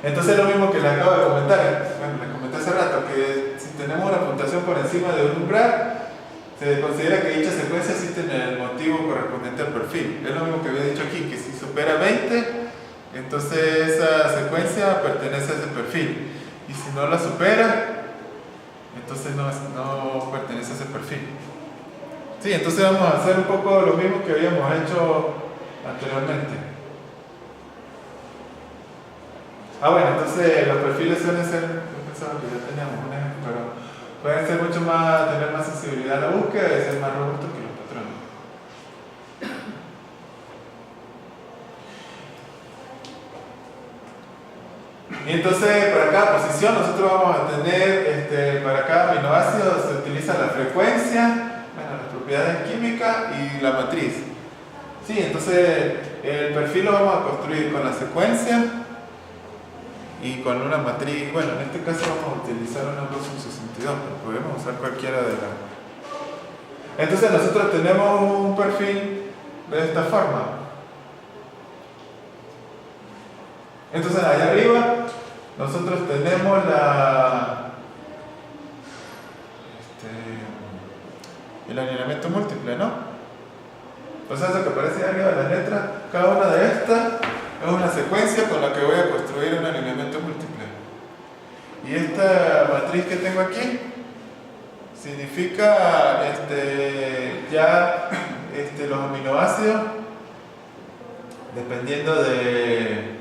Entonces es lo mismo que les acabo de comentar, bueno, les comenté hace rato, que si tenemos una puntuación por encima de un umbral, se considera que dicha secuencia existe en el motivo correspondiente al perfil. Es lo mismo que había dicho aquí, que si supera 20, entonces esa secuencia pertenece a ese perfil. Y si no la supera, entonces no pertenece a ese perfil. Sí, entonces vamos a hacer un poco lo mismo que habíamos hecho anteriormente. Bueno, entonces los perfiles suelen ser, yo pensaba que ya teníamos un ejemplo, pero pueden ser mucho más, tener más sensibilidad a la búsqueda y ser más robustos que los patrones. Y entonces para cada posición nosotros vamos a tener, para cada aminoácido se utiliza la frecuencia, las propiedades químicas y la matriz. Sí, entonces el perfil lo vamos a construir con la secuencia y con una matriz. Bueno, en este caso vamos a utilizar una 262, pero podemos usar cualquiera de las. Entonces nosotros tenemos un perfil de esta forma. Entonces allá arriba nosotros tenemos el alineamiento múltiple, ¿no? Entonces eso que aparece ahí arriba de las letras, cada una de estas es una secuencia con la que voy a construir un alineamiento múltiple. Y esta matriz que tengo aquí significa los aminoácidos dependiendo de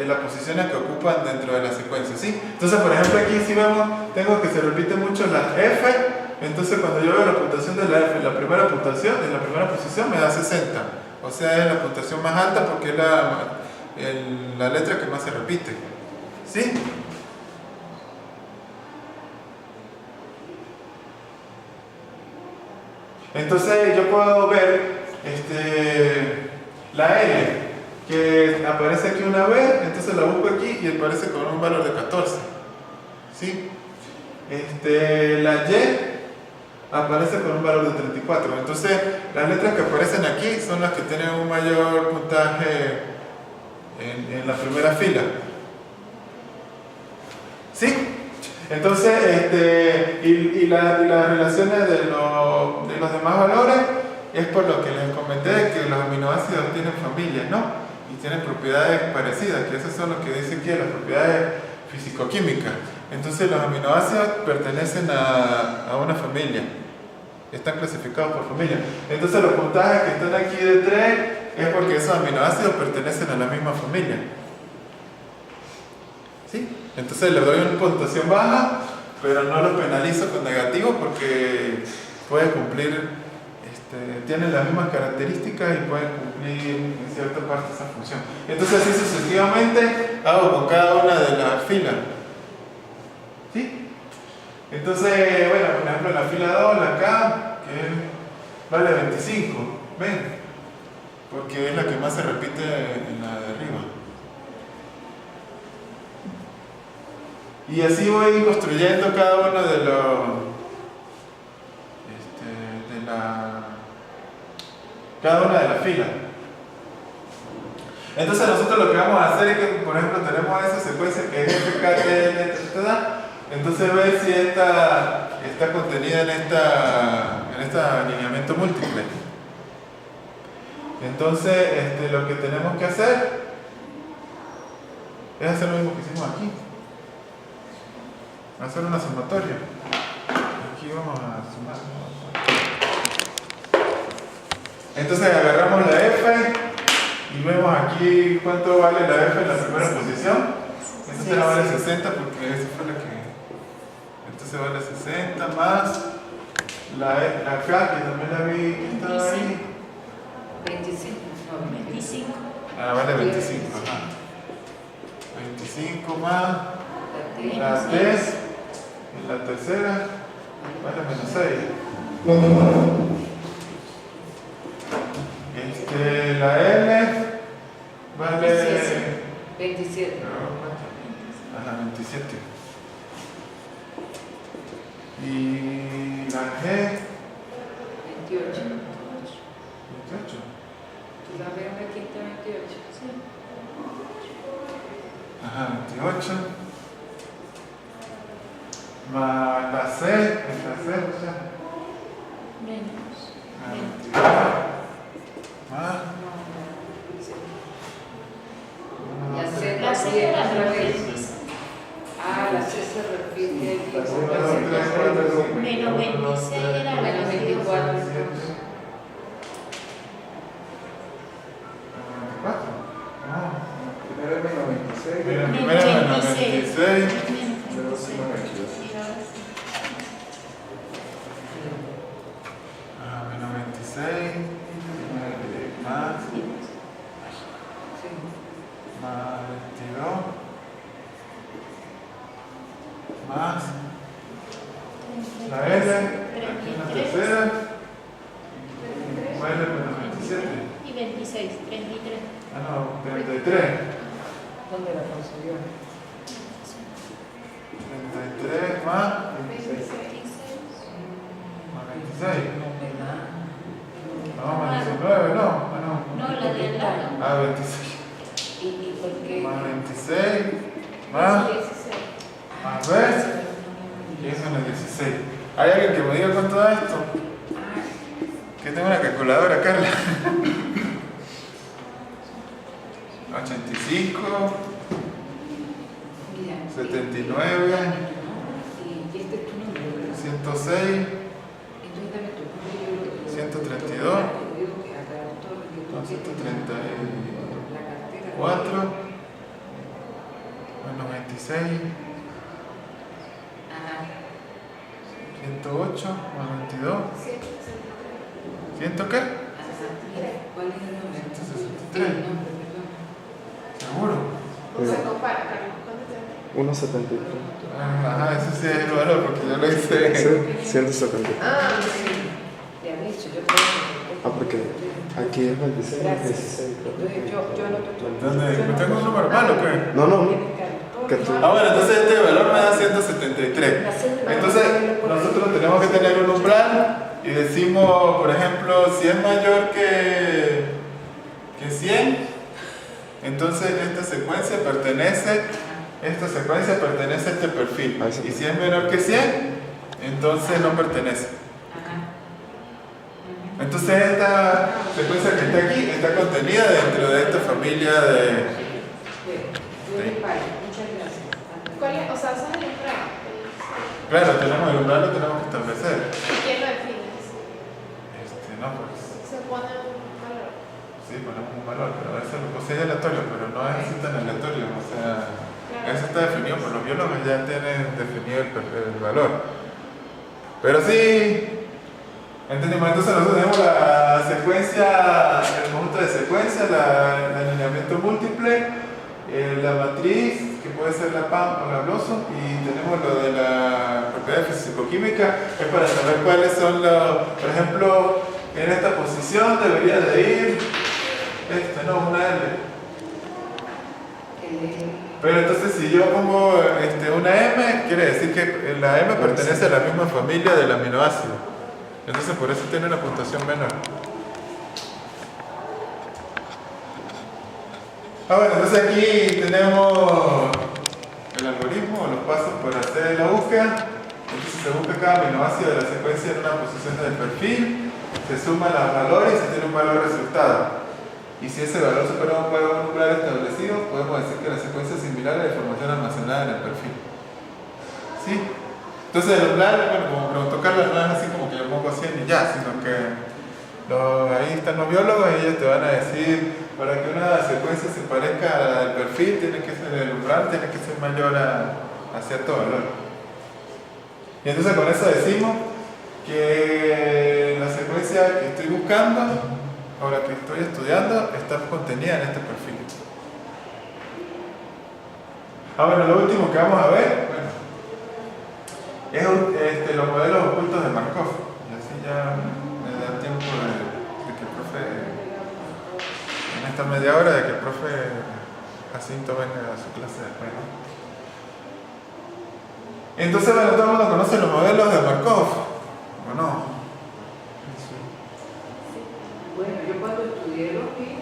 las posiciones que ocupan dentro de la secuencia, ¿sí? Entonces, por ejemplo, aquí si vemos, tengo que se repite mucho la F, entonces cuando yo veo la puntuación de la F, la primera puntuación, en la primera posición me da 60, o sea, es la puntuación más alta porque es la letra que más se repite, ¿sí? Entonces yo puedo ver la L que aparece aquí una vez, entonces la busco aquí y aparece con un valor de 14, ¿sí? La Y aparece con un valor de 34, entonces las letras que aparecen aquí son las que tienen un mayor puntaje en la primera fila, ¿sí? Entonces, las relaciones de los demás valores es por lo que les comenté que los aminoácidos tienen familias, ¿no? Y tienen propiedades parecidas, que esas son lo que dice aquí, las propiedades físico-químicas. Entonces los aminoácidos pertenecen a una familia, están clasificados por familia. Entonces los puntajes que están aquí de 3 es porque esos aminoácidos pertenecen a la misma familia, ¿sí? Entonces le doy una puntuación baja, pero no lo penalizo con negativo porque puede cumplir, tienen las mismas características y pueden cumplir en cierta parte esa función. Entonces así sucesivamente hago con cada una de las filas, ¿sí? Entonces, bueno, por ejemplo, en la fila 2, la K, que vale 25, ¿ven? Porque es la que más se repite en la de arriba. Y así voy construyendo cada uno de los cada una de las filas. Entonces nosotros lo que vamos a hacer es que, por ejemplo, tenemos esa secuencia que es entonces ver si esta está contenida en este alineamiento múltiple. Entonces lo que tenemos que hacer es hacer lo mismo que hicimos aquí. Hacer una sumatoria. Aquí vamos a sumar. Entonces agarramos la F y vemos aquí cuánto vale la F en la primera posición. Esta la vale 60 porque esa fue la que. Entonces vale 60 más la K, que también la vi que estaba ahí. 25. No, 25. Ah, vale 25, ajá. 25 más la T en la tercera vale menos 6. La L vale 27. Ajá, 27. Y la G 28. 28. La veo aquí está 28. Sí. Ajá, 28. Más la C, esta C, o sea. Menos. 22. Más. La C La otra segunda vez. vez. Ah, la C se repite. Menos 26 era la Menos 24. 24. Primero es menos 26. Mira, Menos primero menos 26. 26. Luego sí menos 22. Menos 26. Más. Más 22. Más. La L. Aquí en la tercera. Vale menos 27. Y 26, 33. Ah, no, 33. ¿Dónde la consiguió? 33 más. Más 26. No, más 19, no. Ah, no. No, la de al lado. Ah, 26. ¿Y por qué? Más 26. Más. Más B. Y eso es 16. ¿Hay alguien que me diga cuánto da esto? Que tengo una calculadora, Carla. 85, Mira, 79, y este es tu número. 106, Entonces dame tu número. 132, Yo digo que acá todo lo que tú tienes, 134, la cartera. menos 26, Ajá. 108, más 22, ¿100 qué? Ajá. Mira, ¿cuál es el número? 163. El nombre, perdón. ¿Seguro? No se compara, Carlos. ¿Cuánto te da? 1,73. Ajá, eso sí es el valor porque yo lo hice. Sí, 173. Ah, Sí, te ha dicho, yo creo. Ah, porque aquí es 26, Gracias. 16. creo. Entonces yo anoto tu ¿Dónde? ¿Tengo un número malo o qué? No, no, no. Que Que tú- Ah, bueno, entonces este valor me da 173. Entonces, nosotros tenemos que tener un umbral y decimos, por ejemplo, si es mayor que 100, entonces esta secuencia pertenece a este perfil. A ese Y si es menor que 100, entonces no pertenece. Entonces esta secuencia que está aquí está contenida dentro de esta familia de... Muchas gracias. ¿cuál es? O sea, ¿sabes el umbral? Claro, tenemos el umbral, lo tenemos que establecer. ¿Quién lo define? No, pues... Se pone un valor. Sí, ponemos un valor, pero eso es aleatorio, pero no es así tan aleatorio. O sea, eso está definido por los biólogos, ya tienen definido el valor. Pero sí, entendimos. Entonces nosotros tenemos la secuencia, el conjunto de secuencias, el alineamiento múltiple, la matriz que puede ser la PAM o la Blossom, y tenemos lo de la propiedad físico-química, es para saber cuáles son los, por ejemplo, en esta posición debería de ir, una L. Pero entonces si yo pongo una M, quiere decir que la M pertenece a la misma familia del aminoácido. Entonces por eso tiene una puntuación menor. Bueno, entonces aquí tenemos el algoritmo o los pasos para hacer la búsqueda. Entonces se busca cada aminoácido de la secuencia en una posición del perfil, se suman los valores y se tiene un valor resultado. Y si ese valor supera un valor nuclear establecido, podemos decir que la secuencia es similar a la información almacenada en el perfil. ¿Sí? Entonces el umbral, bueno, como preguntó Carla, no es así como que yo pongo 100 y ya, sino que ahí están los biólogos y ellos te van a decir, para que una secuencia se parezca a la del perfil, tiene que ser el umbral, tiene que ser mayor a cierto valor. Y entonces con eso decimos que la secuencia que estoy buscando o la que estoy estudiando está contenida en este perfil. Bueno, lo último que vamos a ver, es los modelos ocultos de Markov. Y así ya me da tiempo de que el profe, en esta media hora, de que el profe Jacinto venga a su clase después, ¿no? Entonces, bueno, todo el mundo conoce los modelos de Markov, ¿o no? Bueno, yo cuando estudié los PIB,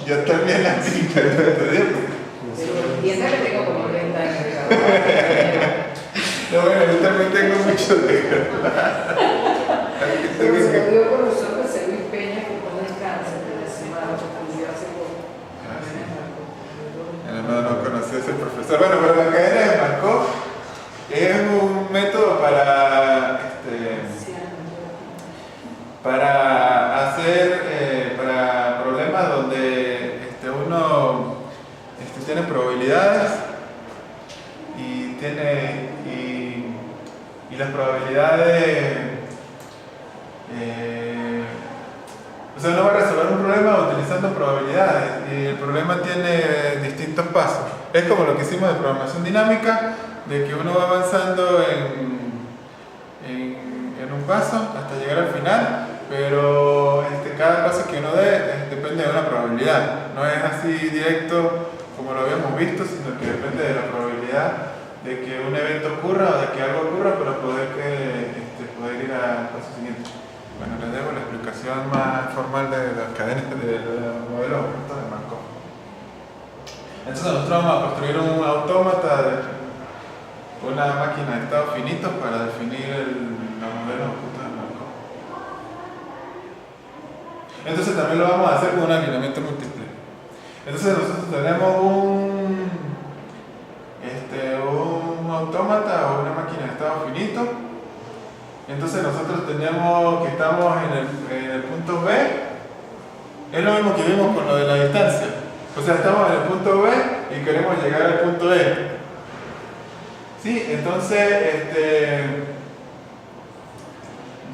yo también la estudié, pero piensa que tengo como 30 años de no, bueno, yo también tengo mucho de verdad. Pero yo profesor José Luis Peña, que con descanso, que decía, aprendió hace poco. No conocí a ese profesor. Bueno, pero la cadena de Markov es un método para hacer para problemas donde uno tiene probabilidades y las probabilidades o sea, uno va a resolver un problema utilizando probabilidades y el problema tiene distintos pasos. Es como lo que hicimos de programación dinámica, de que uno va avanzando en un paso hasta llegar al final, pero cada paso que uno dé depende de una probabilidad. No es así directo como lo habíamos visto, sino que depende de la probabilidad de que un evento ocurra o de que algo ocurra para poder ir al paso siguiente. Bueno, les dejo la explicación más formal de las cadenas de los modelos ocultos de Markov. Entonces nosotros vamos a construir un autómata de una máquina de estados finitos para definir los modelos ocultos de Markov. Entonces también lo vamos a hacer con un alineamiento múltiple. Entonces nosotros tenemos un autómata o una máquina de estado finito. Entonces nosotros tenemos que estamos en el punto B. Es lo mismo que vimos con lo de la distancia. O sea, estamos en el punto B y queremos llegar al punto E. ¿Sí? Entonces,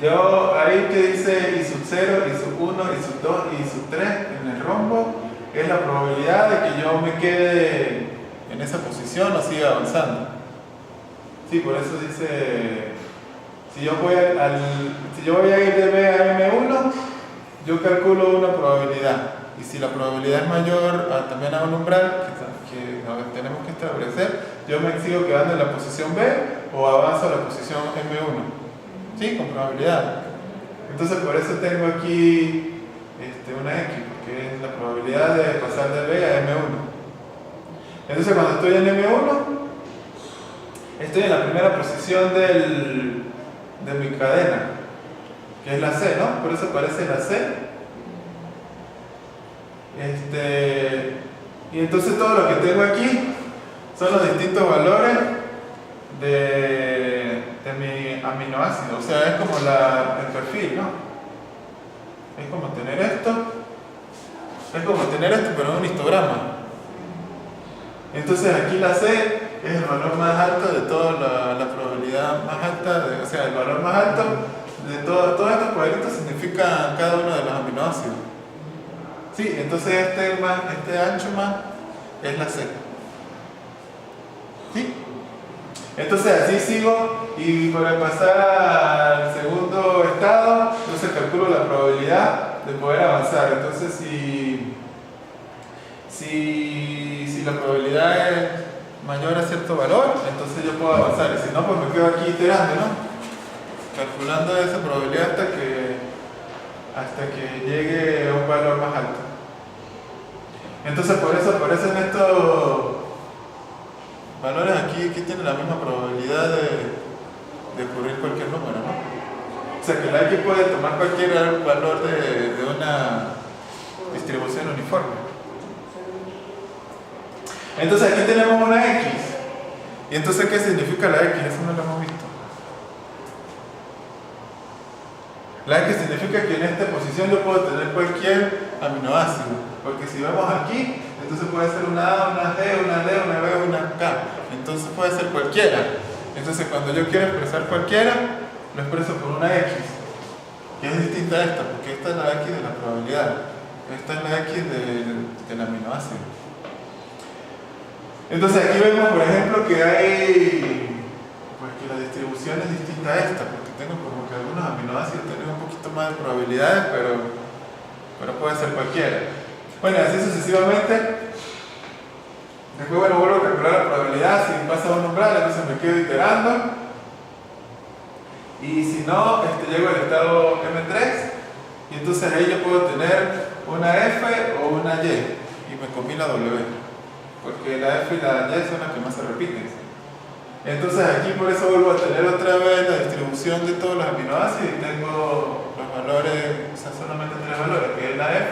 yo ahí que dice I sub 0, I sub 1, I sub 2, I sub 3 en el rombo, es la probabilidad de que yo me quede en esa posición o siga avanzando. Sí, por eso dice, si yo voy a ir de B a M1, yo calculo una probabilidad. Y si la probabilidad es mayor también a un umbral que tenemos que establecer, yo me sigo quedando en la posición B o avanzo a la posición M1. ¿Sí? Con probabilidad. Entonces por eso tengo aquí una X, porque es la probabilidad de pasar de B a M1. Entonces cuando estoy en M1, estoy en la primera posición de mi cadena, que es la C, ¿no? Por eso aparece la C. Y entonces todo lo que tengo aquí son los distintos valores de mi aminoácido. O sea, es como el perfil, ¿no? Es como tener esto. Es como tener esto, pero en un histograma. Entonces aquí la C es el valor más alto de toda la probabilidad más alta, o sea, el valor más alto de todos estos cuadritos significan cada uno de los aminoácidos. Sí, entonces este ancho más es la C. ¿Sí? Entonces así sigo y para pasar al segundo estado, entonces calculo la probabilidad de poder avanzar. Entonces si la probabilidad es mayor a cierto valor, entonces yo puedo avanzar. Y si no, pues me quedo aquí iterando, ¿no? Calculando esa probabilidad hasta que llegue a un valor más alto. Entonces por eso aparecen estos valores aquí tienen la misma probabilidad de ocurrir cualquier número, ¿no? O sea que la X puede tomar cualquier valor de una distribución uniforme. Entonces aquí tenemos una X. ¿Y entonces qué significa la X? Eso no lo hemos visto. La X significa que en esta posición yo puedo tener cualquier aminoácido. Porque si vemos aquí, entonces puede ser una A, una D, una D, una B, una K. Entonces puede ser cualquiera. Entonces cuando yo quiero expresar cualquiera, lo expreso por una X, que es distinta a esta, porque esta es la X de la probabilidad. Esta es la X del aminoácido. Entonces aquí vemos, por ejemplo, que que la distribución es distinta a esta, porque tengo como que algunos aminoácidos tienen un poquito más de probabilidades, pero puede ser cualquiera. Bueno, así sucesivamente. Después, bueno, vuelvo a calcular la probabilidad. Si pasa un umbral, entonces me quedo iterando. Y si no, llego al estado M3. Y entonces ahí yo puedo tener una F o una Y. Y me comí la W. Porque la F y la Y son las que más se repiten. Entonces aquí por eso vuelvo a tener otra vez la distribución de todos los aminoácidos. Y tengo los valores, o sea, solamente tres valores, que es la F,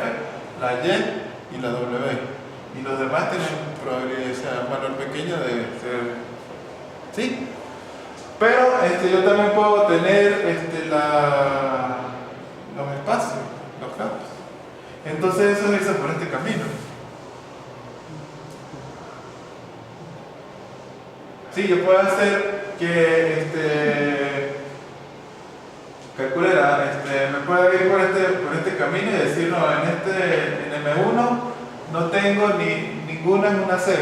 la Y y la W. Y los demás tienen probabilidad, o sea, un valor pequeño de ser. ¿Sí? Pero yo también puedo tener los espacios, los campos. Entonces eso es irse por este camino. Sí, yo puedo hacer que calcule me puedo ir por este camino y decir, no, en M1 no tengo ninguna en una C.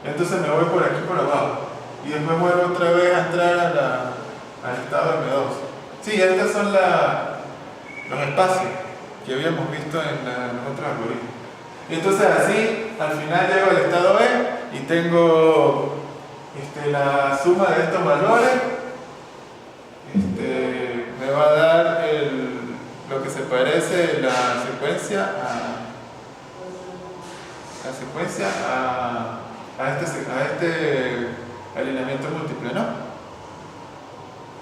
Entonces me voy por aquí por abajo. Y después vuelvo otra vez a entrar al estado M2. Sí, estos son los espacios que habíamos visto en los otros algoritmos. Y entonces así, al final llego al estado E y tengo la suma de estos valores. Me va a dar lo que se parece la secuencia a este alineamiento múltiple, ¿no?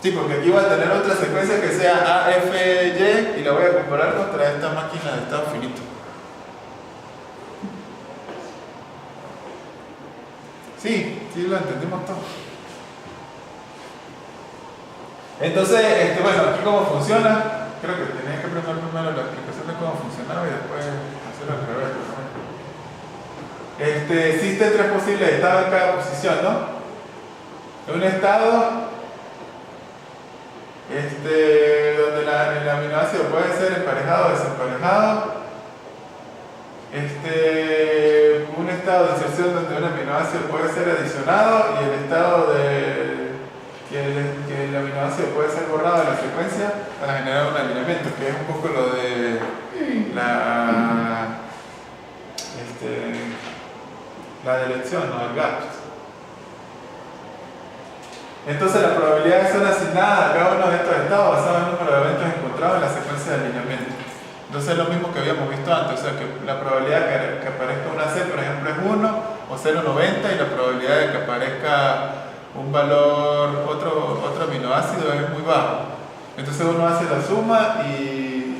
Sí, porque aquí va a tener otra secuencia que sea A, F, Y y la voy a comparar contra esta máquina de estado finito. Sí, lo entendimos todo. Entonces, bueno, aquí cómo funciona. Creo que tenía que aprender primero la explicación de cómo funcionaba y después hacerlo al revés. Existen tres posibles estados en cada posición, ¿no? Un estado donde el aminoácido puede ser emparejado o desemparejado. Un estado de inserción donde un aminoácido puede ser adicionado y el estado de que el aminoácido puede ser borrado de la secuencia para generar un alineamiento, que es un poco lo de la delección, ¿no? El gap. Entonces las probabilidades son asignadas a cada uno de estos estados basadas en el número de eventos encontrados en la secuencia de alineamiento. Entonces es lo mismo que habíamos visto antes, o sea que la probabilidad que aparezca una C, por ejemplo, es 1 o 0,90 y la probabilidad de que aparezca un valor, otro aminoácido es muy bajo. Entonces uno hace la suma y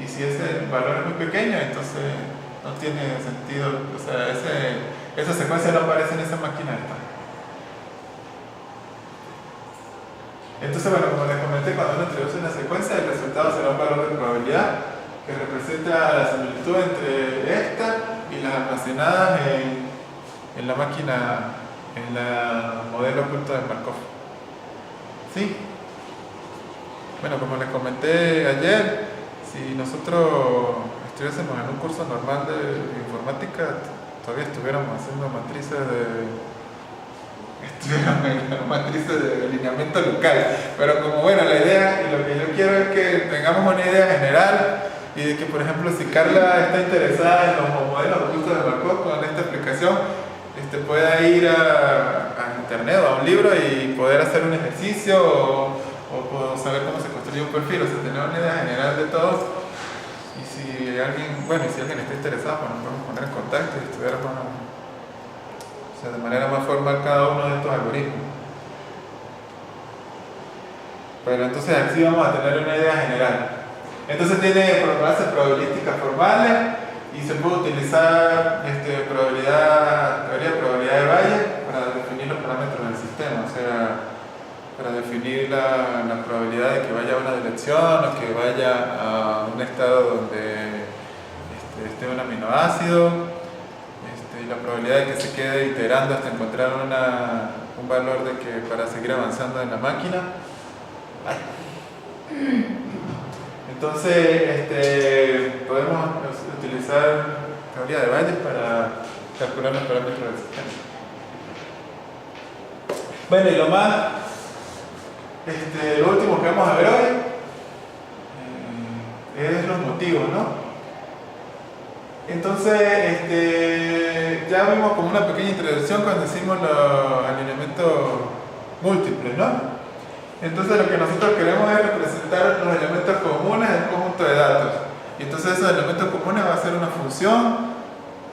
si ese valor es muy pequeño, entonces no tiene sentido, o sea, esa secuencia no aparece en esa máquina esta. Entonces, bueno, como les comenté, cuando uno introduce una secuencia, el resultado será un valor de probabilidad que representa la similitud entre esta y las almacenadas en la máquina, en la modelo oculto de Markov. ¿Sí? Bueno, como les comenté ayer, si nosotros estuviésemos en un curso normal de informática, todavía estuviéramos haciendo matrices de alineamiento local. Pero como bueno, la idea y lo que yo quiero es que tengamos una idea general y de que, por ejemplo, si Carla está interesada en los modelos robustos de Markov con esta aplicación, pueda ir a internet o a un libro y poder hacer un ejercicio o saber cómo se construye un perfil, o sea, tener una idea general de todo. Y si alguien está interesado, pues nos podemos poner en contacto y estudiar de manera más formal cada uno de estos algoritmos. Bueno, entonces aquí vamos a tener una idea general. Entonces tiene bases probabilísticas formales y se puede utilizar teoría de probabilidad de Bayes para definir los parámetros del sistema, o sea, para definir la probabilidad de que vaya a una dirección o que vaya a un estado donde esté un aminoácido, y la probabilidad de que se quede iterando hasta encontrar un valor de que para seguir avanzando en la máquina. Entonces podemos utilizar teoría de Bayes para calcular los parámetros del sistema. Bueno, y lo último que vamos a ver hoy es los motivos, ¿no? Entonces, ya vimos como una pequeña introducción cuando hicimos los alineamientos múltiples, ¿no? Entonces lo que nosotros queremos es representar los elementos comunes del conjunto de datos. Y entonces esos elementos comunes va a ser una función,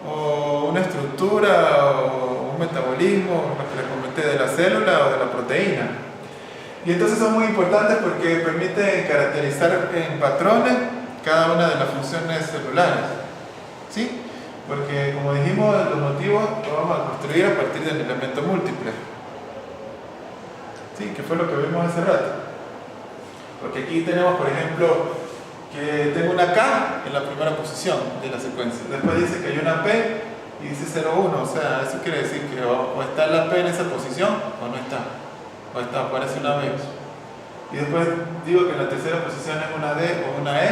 o una estructura, o un metabolismo, lo que les comenté, de la célula o de la proteína. Y entonces son muy importantes porque permiten caracterizar en patrones cada una de las funciones celulares. ¿Sí? Porque como dijimos, los motivos los vamos a construir a partir del elemento múltiple. ¿Sí? Que fue lo que vimos hace rato. Porque aquí tenemos, por ejemplo, que tengo una K en la primera posición de la secuencia. Después dice que hay una P y dice 0,1. O sea, eso quiere decir que o está la P en esa posición o no está. O está, aparece una B. Y después digo que en la tercera posición es una D o una E.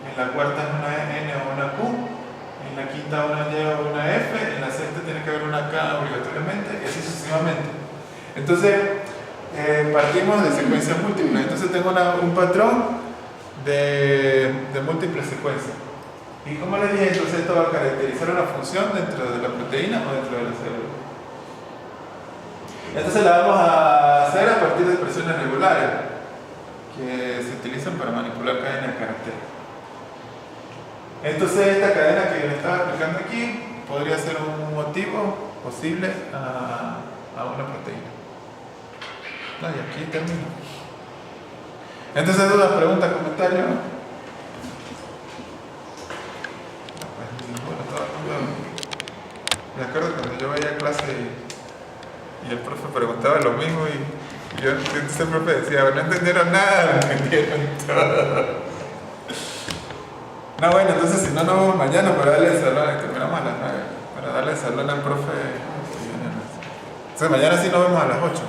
En la cuarta es una N o una Q. En la quinta una Y o una F, en la sexta tiene que haber una K obligatoriamente, y así sucesivamente. Entonces, partimos de secuencias múltiples. Entonces tengo un patrón de múltiples secuencias. Y como les dije, entonces esto va a caracterizar una función dentro de la proteína o dentro de la célula. Entonces la vamos a hacer a partir de expresiones regulares que se utilizan para manipular cadenas de caracteres. Entonces esta cadena que les estaba explicando aquí podría ser un motivo posible a una proteína. Y aquí termino. Entonces, dudas, preguntas, comentarios. Me acuerdo cuando yo veía clase y el profe preguntaba lo mismo y yo entonces el profe decía, no entendieron nada, lo entendieron todo. No, bueno, entonces si no nos vemos mañana para darle el salón, terminamos a las 9, para darle el salón al profe. Entonces mañana sí nos vemos a las 8.